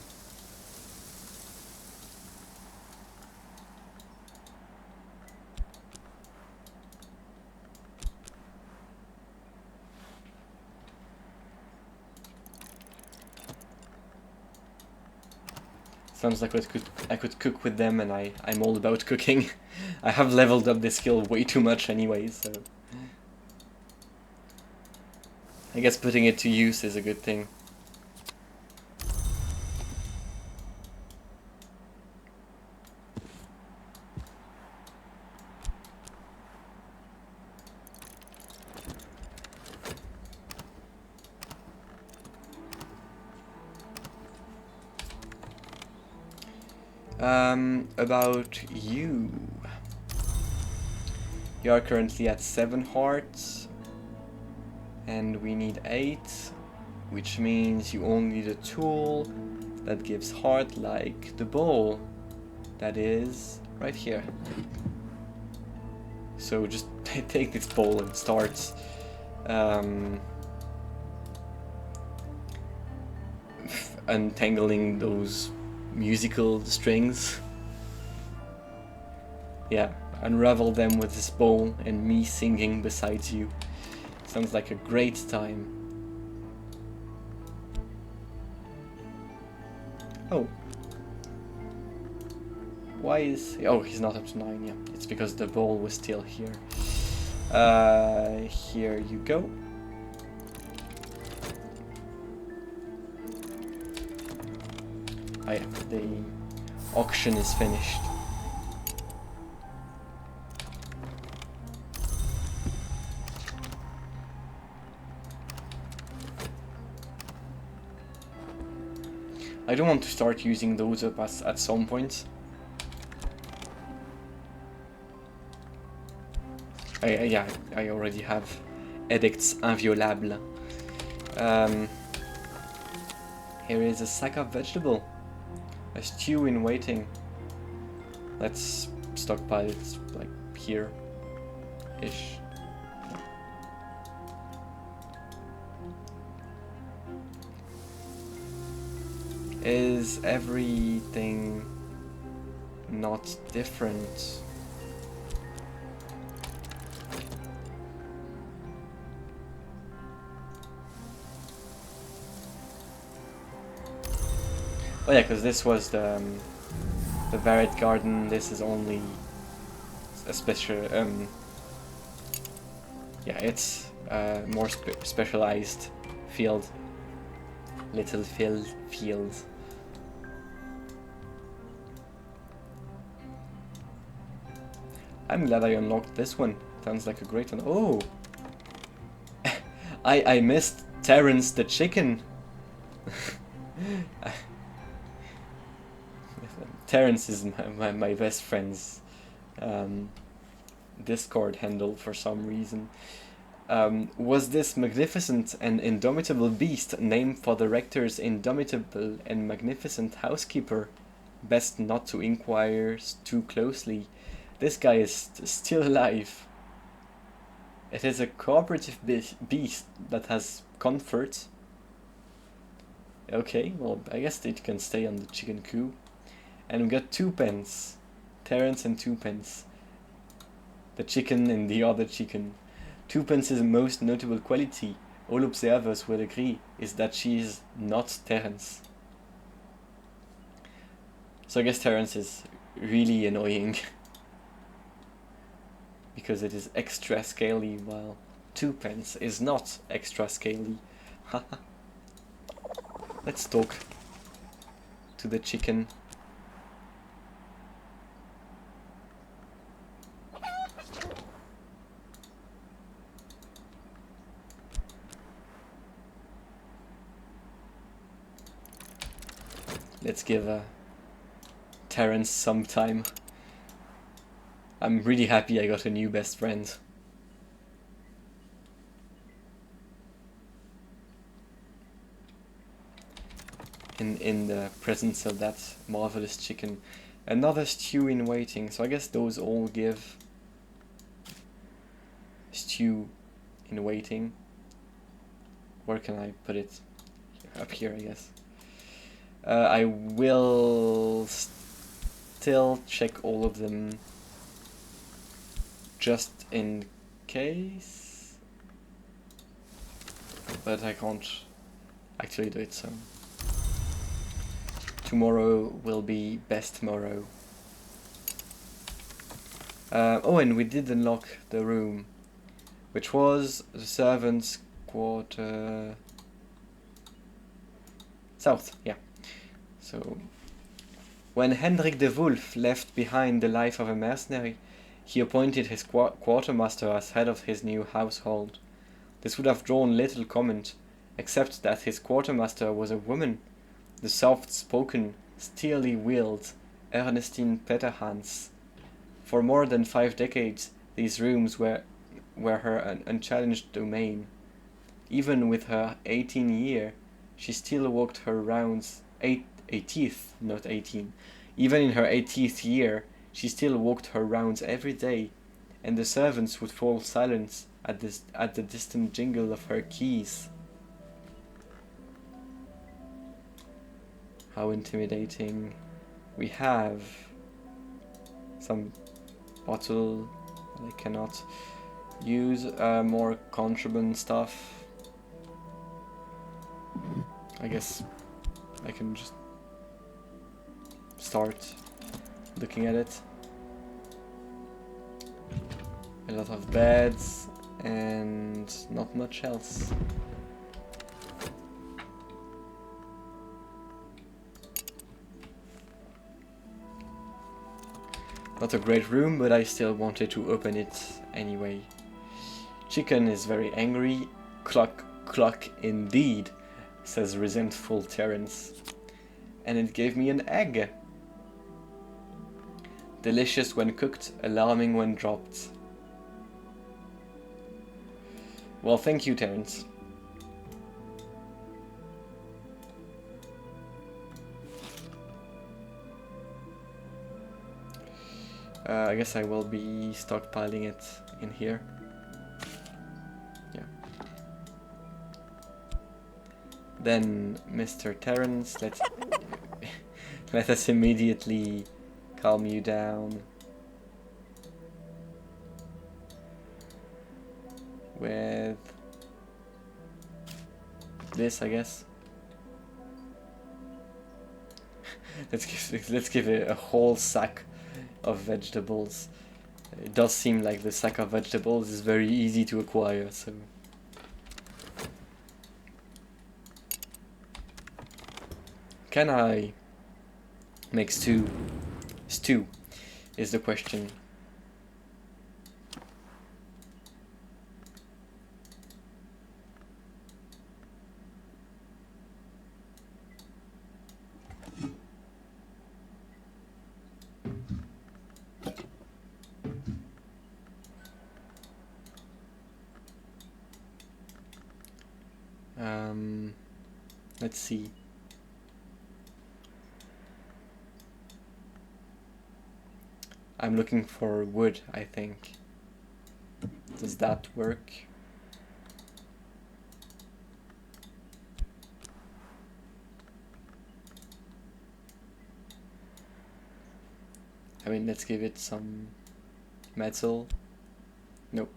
Speaker 1: Sounds like I could cook with them, and I'm all about cooking. I have leveled up this skill way too much anyway, so I guess putting it to use is a good thing. About you. You are currently at 7 hearts. And we need 8. Which means you only need a tool that gives heart, like the bowl. That is right here. So just take this bowl and start untangling those musical strings. Yeah, unravel them with this bowl and me singing beside you. Sounds like a great time. Oh. Why is... Oh, he's not up to 9, yeah. It's because the bowl was still here. Here you go. Oh yeah, the auction is finished. I don't want to start using those up at some point. Yeah, I already have edicts inviolables. Here is a sack of vegetable. A stew in waiting. Let's stockpile it like here-ish. Is everything not different? Oh yeah, because this was the varied garden. This is only a special. Yeah, it's more specialized field. Little field. I'm glad I unlocked this one. Sounds like a great one. Oh! I missed Terrence the chicken. Terrence is my best friend's Discord handle for some reason. Was this magnificent and indomitable beast named for the rector's indomitable and magnificent housekeeper? Best not to inquire too closely. This guy is still alive. It is a cooperative beast that has comfort. Okay, well, I guess it can stay on the chicken coop. And we got 2 pence. Terrence and 2 pence. The chicken and the other chicken. 2 pence's most notable quality, all observers will agree, is that she is not Terrence. So I guess Terrence is really annoying. Because it is extra scaly, while 2 pence is not extra scaly. Let's talk to the chicken. Let's give Terrence some time. I'm really happy I got a new best friend. In the presence of that marvelous chicken. Another stew in waiting, so I guess those all give stew in waiting. Where can I put it? Up here, I guess. I will still check all of them just in case, but I can't actually do it, so tomorrow will be best tomorrow. Oh, and we did unlock the room, which was the servants' quarter south, yeah. So, when Hendrik de Wulf left behind the life of a mercenary, he appointed his quartermaster as head of his new household. This would have drawn little comment, except that his quartermaster was a woman. The soft-spoken, steely-willed, Ernestine Petterhans. For more than 5 decades, these rooms were her unchallenged domain. Even with her 18th year, she still walked her rounds. 80th, not 18. Even in her 80th year, she still walked her rounds every day, and the servants would fall silent at the distant jingle of her keys. How intimidating. We have some bottle that I cannot use, more contraband stuff. I guess I can just start looking at it. A lot of beds and not much else. Not a great room, but I still wanted to open it anyway. Chicken is very angry. Cluck, cluck indeed, says resentful Terence. And it gave me an egg. Delicious when cooked, alarming when dropped. Well, thank you, Terence. I guess I will be stockpiling it in here. Yeah. Then, Mr. Terence, let us immediately calm you down with this, I guess. let's give it a whole sack of vegetables. It does seem like the sack of vegetables is very easy to acquire, so can I make stew? Stew is the question. Let's see. I'm looking for wood, I think. Does that work? I mean, let's give it some metal. Nope.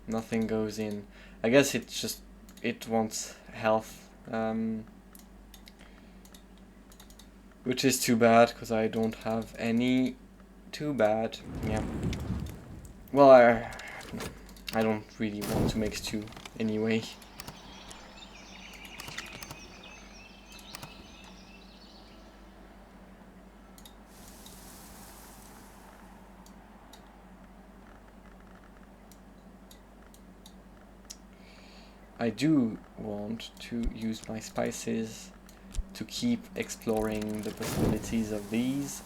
Speaker 1: Nothing goes in. I guess it wants health, which is too bad because I don't have any. Too bad. Yeah. Well, I don't really want to make stew anyway. I do want to use my spices to keep exploring the possibilities of these.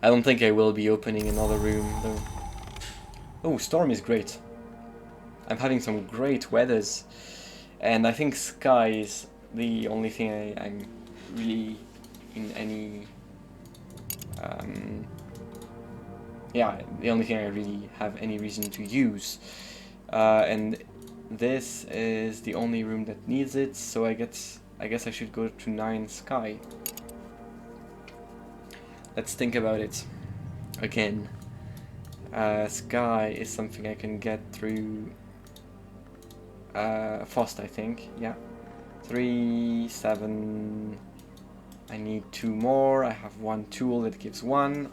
Speaker 1: I don't think I will be opening another room though. Oh, storm is great. I'm having some great weathers, and I think sky is the only thing I'm really in any yeah, the only thing I really have any reason to use. And this is the only room that needs it, so I guess I should go to 9 sky. Let's think about it again. Sky is something I can get through fast, I think. Yeah. 3, 7. I need 2 more. I have 1 tool that gives 1.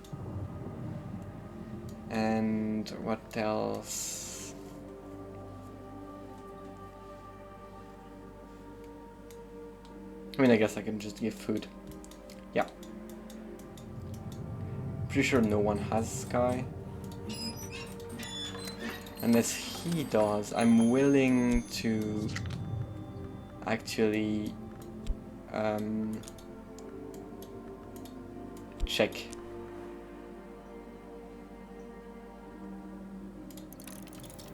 Speaker 1: And what else? I mean, I guess I can just give food. Yeah. Pretty sure no one has sky. Unless he does, I'm willing to actually check.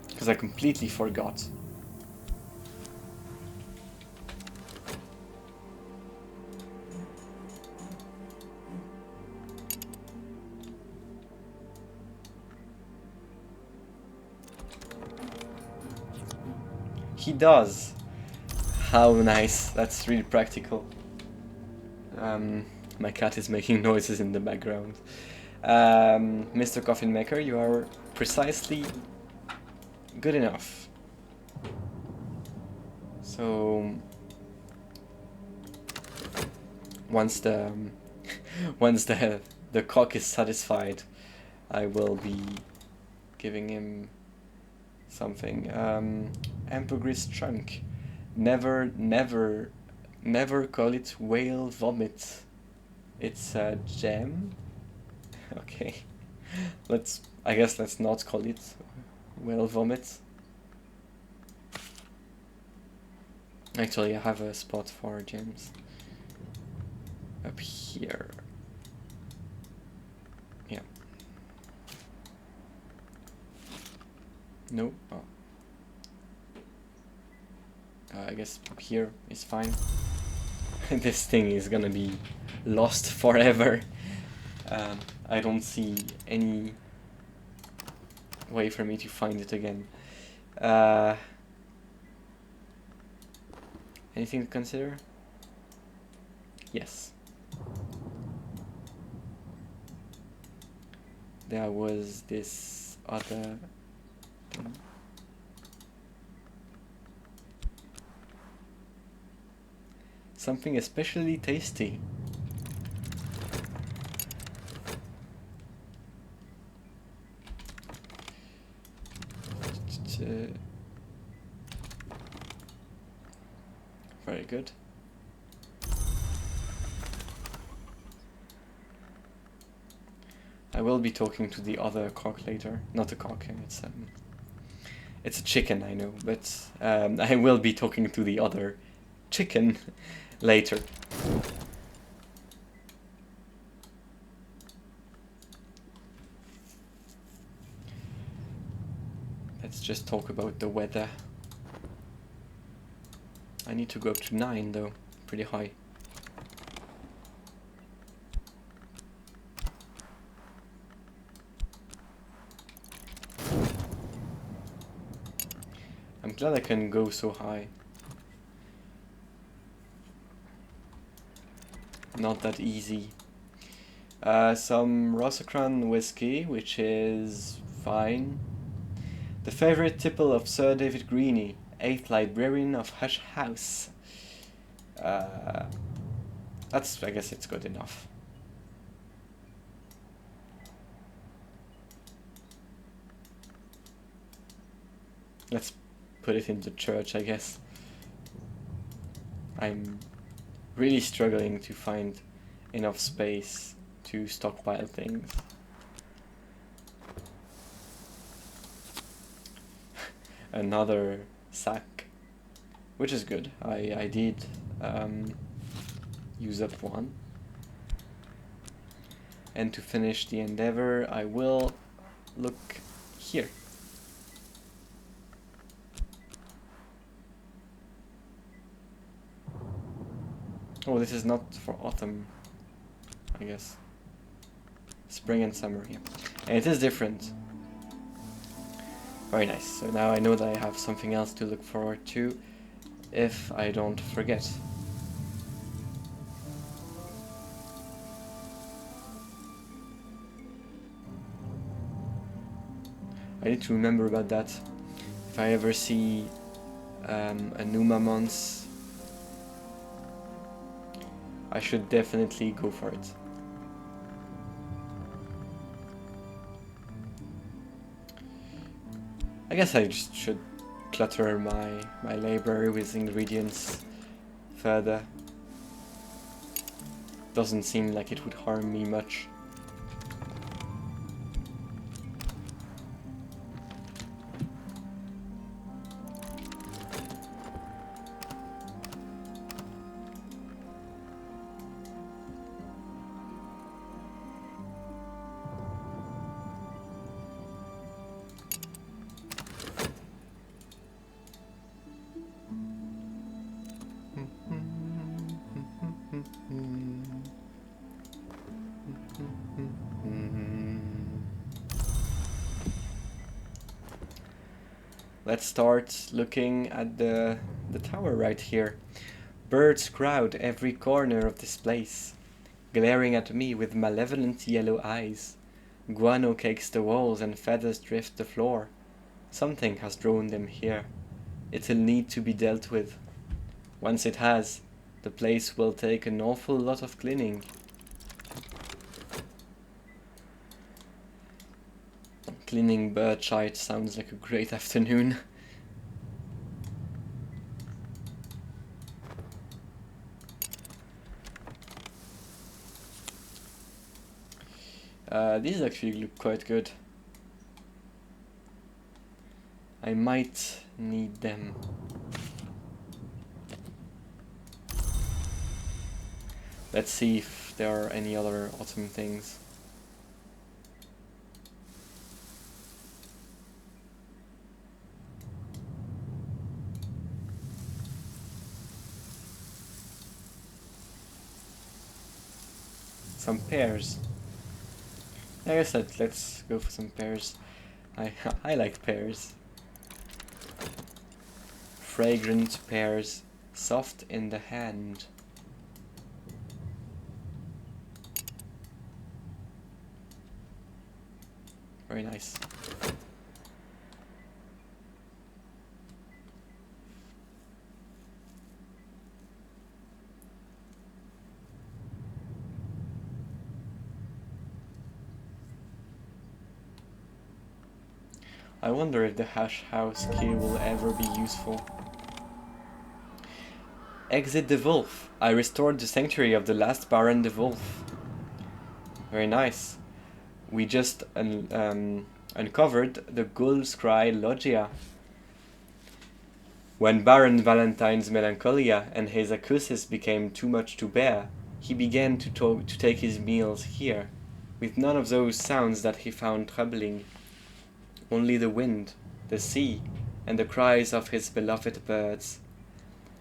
Speaker 1: Because I completely forgot. He does. How nice. That's really practical. My cat is making noises in the background. Mr. Coffin Maker, you are precisely good enough. So once the once the cock is satisfied, I will be giving him something. Ambergris chunk. Never call it whale vomit. It's a gem. Okay. I guess let's not call it whale vomit. Actually, I have a spot for gems. Up here. Yeah. No. Oh. I guess up here is fine. This thing is gonna be lost forever. I don't see any way for me to find it again. Anything to consider? Yes. There was this other thing. Something especially tasty. Very good. I will be talking to the other cock later. Not a cock, it's a chicken, I know, but I will be talking to the other chicken later. Let's just talk about the weather. I need to go up to 9 though, pretty high. I'm glad I can go so high. Not that easy. Some Rosicron whiskey, which is fine. The favorite tipple of Sir David Greene, 8th librarian of Hush House. I guess it's good enough. Let's put it into church, I guess. I'm really struggling to find enough space to stockpile things. Another sack, which is good. I did use up one. And to finish the endeavor, I will look here. Oh, this is not for autumn, I guess. Spring and summer, yeah. And it is different. Very nice. So now I know that I have something else to look forward to if I don't forget. I need to remember about that. If I ever see a Numa Mons, I should definitely go for it. I guess I just should clutter my library with ingredients further. Doesn't seem like it would harm me much. let's start looking at the tower right here. Birds crowd every corner of this place, glaring at me with malevolent yellow eyes. Guano cakes the walls and feathers drift the floor. Something has drawn them here. It'll need to be dealt with. Once it has, the place will take an awful lot of cleaning. Cleaning bird shite sounds like a great afternoon. These actually look quite good. I might need them. Let's see if there are any other autumn things. Some pears. I guess let's go for some pears. I like pears. Fragrant pears, soft in the hand. Very nice. I wonder if the hash house key will ever be useful. Exit the wolf. I restored the sanctuary of the last Baron the Wolf. Very nice. We just uncovered the Gull's Cry Loggia. When Baron Valentine's melancholia and his accuses became too much to bear, he began to take his meals here, with none of those sounds that he found troubling. Only the wind, the sea, and the cries of his beloved birds.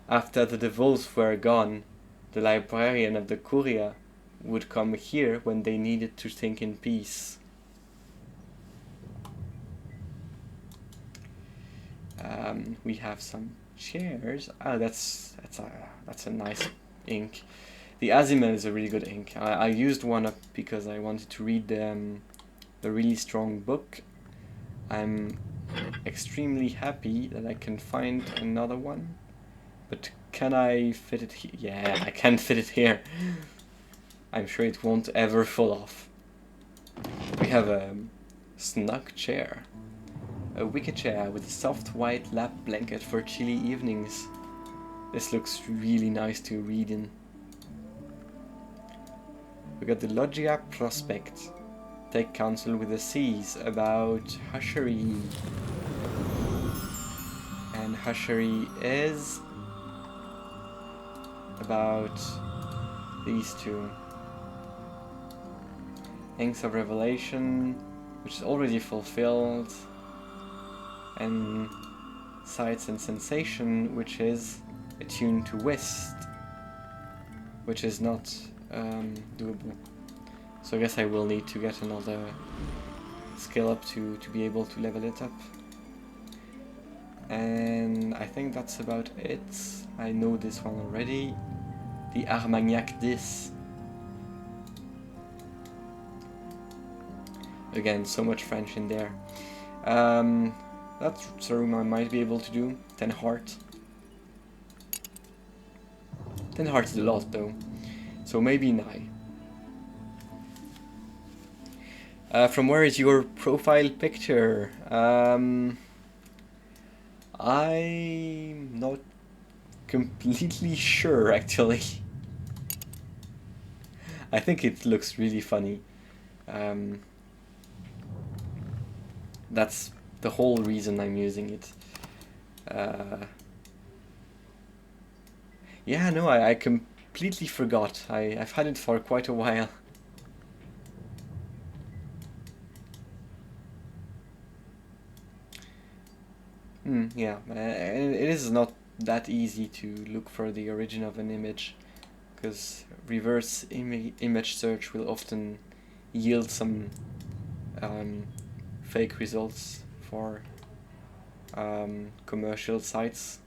Speaker 1: After the wolves were gone, the librarian of the Curia would come here when they needed to think in peace. We have some chairs. Oh, that's a nice ink. The Azimel is a really good ink. I used one up because I wanted to read the really strong book. I'm extremely happy that I can find another one, but can I fit it here? Yeah, I can fit it here. I'm sure it won't ever fall off. We have a snug chair, a wicker chair with a soft white lap blanket for chilly evenings. This looks really nice to read in. We got the Loggia Prospect. Take counsel with the seas about hushery. And hushery is about these two. Inks of Revelation, which is already fulfilled, and Sights and Sensation, which is attuned to Whist, which is not doable. So I guess I will need to get another skill up to be able to level it up. And I think that's about it. I know this one already. The Armagnac 10. Again, so much French in there. That's a room I might be able to do. 10 heart. 10 heart is a lot though. So maybe 9. From where is your profile picture? I'm not completely sure actually. I think it looks really funny. That's the whole reason I'm using it. Yeah, no, I completely forgot. I've had it for quite a while. Yeah, and it is not that easy to look for the origin of an image, because reverse image search will often yield some fake results for commercial sites.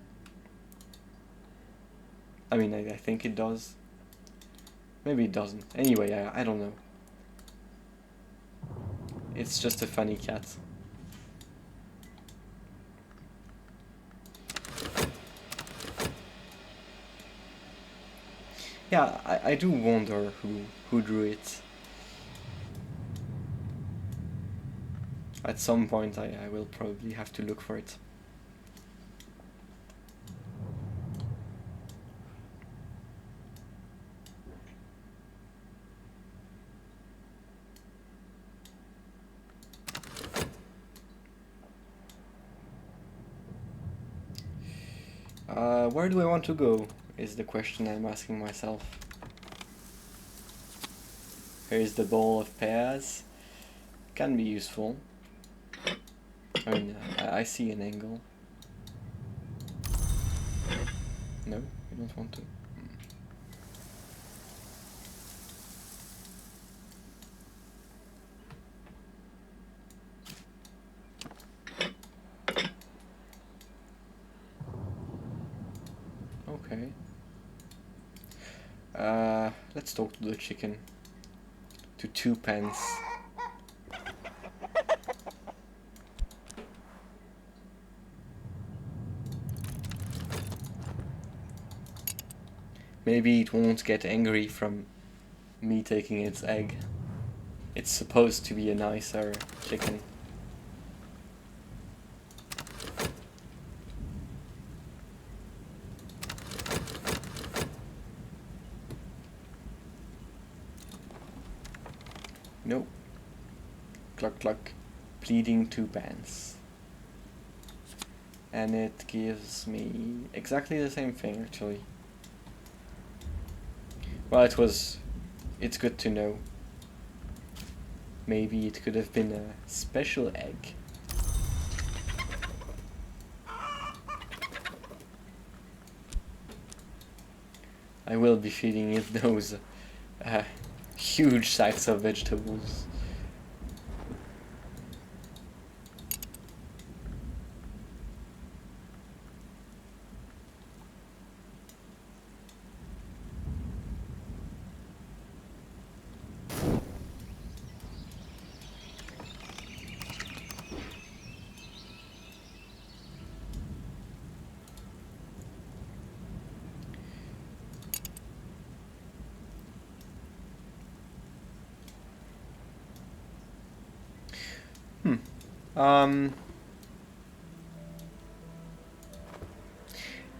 Speaker 1: I mean, I think it does. Maybe it doesn't. Anyway, I don't know. It's just a funny cat. Yeah, I do wonder who drew it. At some point I will probably have to look for it. Where do I want to go is the question I'm asking myself. Here's the bowl of pears. Can be useful. I mean, I see an angle. No, you don't want to. Okay. Let's talk to the chicken. To 2 pence. Maybe it won't get angry from me taking its egg. It's supposed to be a nicer chicken. Nope. Cluck cluck. Pleading 2 pence. And it gives me exactly the same thing, actually. Well, it's good to know. Maybe it could have been a special egg. I will be feeding it those huge sacks of vegetables.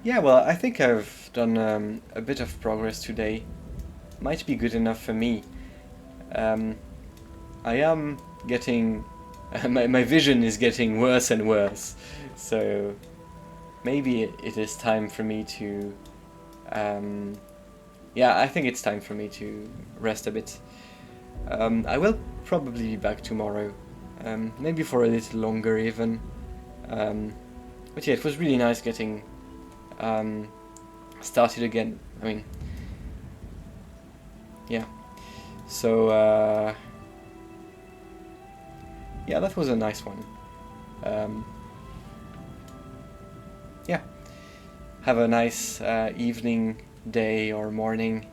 Speaker 1: Yeah, well, I think I've done a bit of progress today. Might be good enough for me. I am getting... my vision is getting worse and worse. So maybe it is time for me to... yeah, I think it's time for me to rest a bit. I will probably be back tomorrow. Maybe for a little longer even. But yeah, it was really nice getting started again. I mean, yeah. So yeah, that was a nice one. Yeah. Have a nice evening, day, or morning.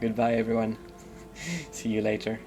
Speaker 1: Goodbye, everyone. See you later.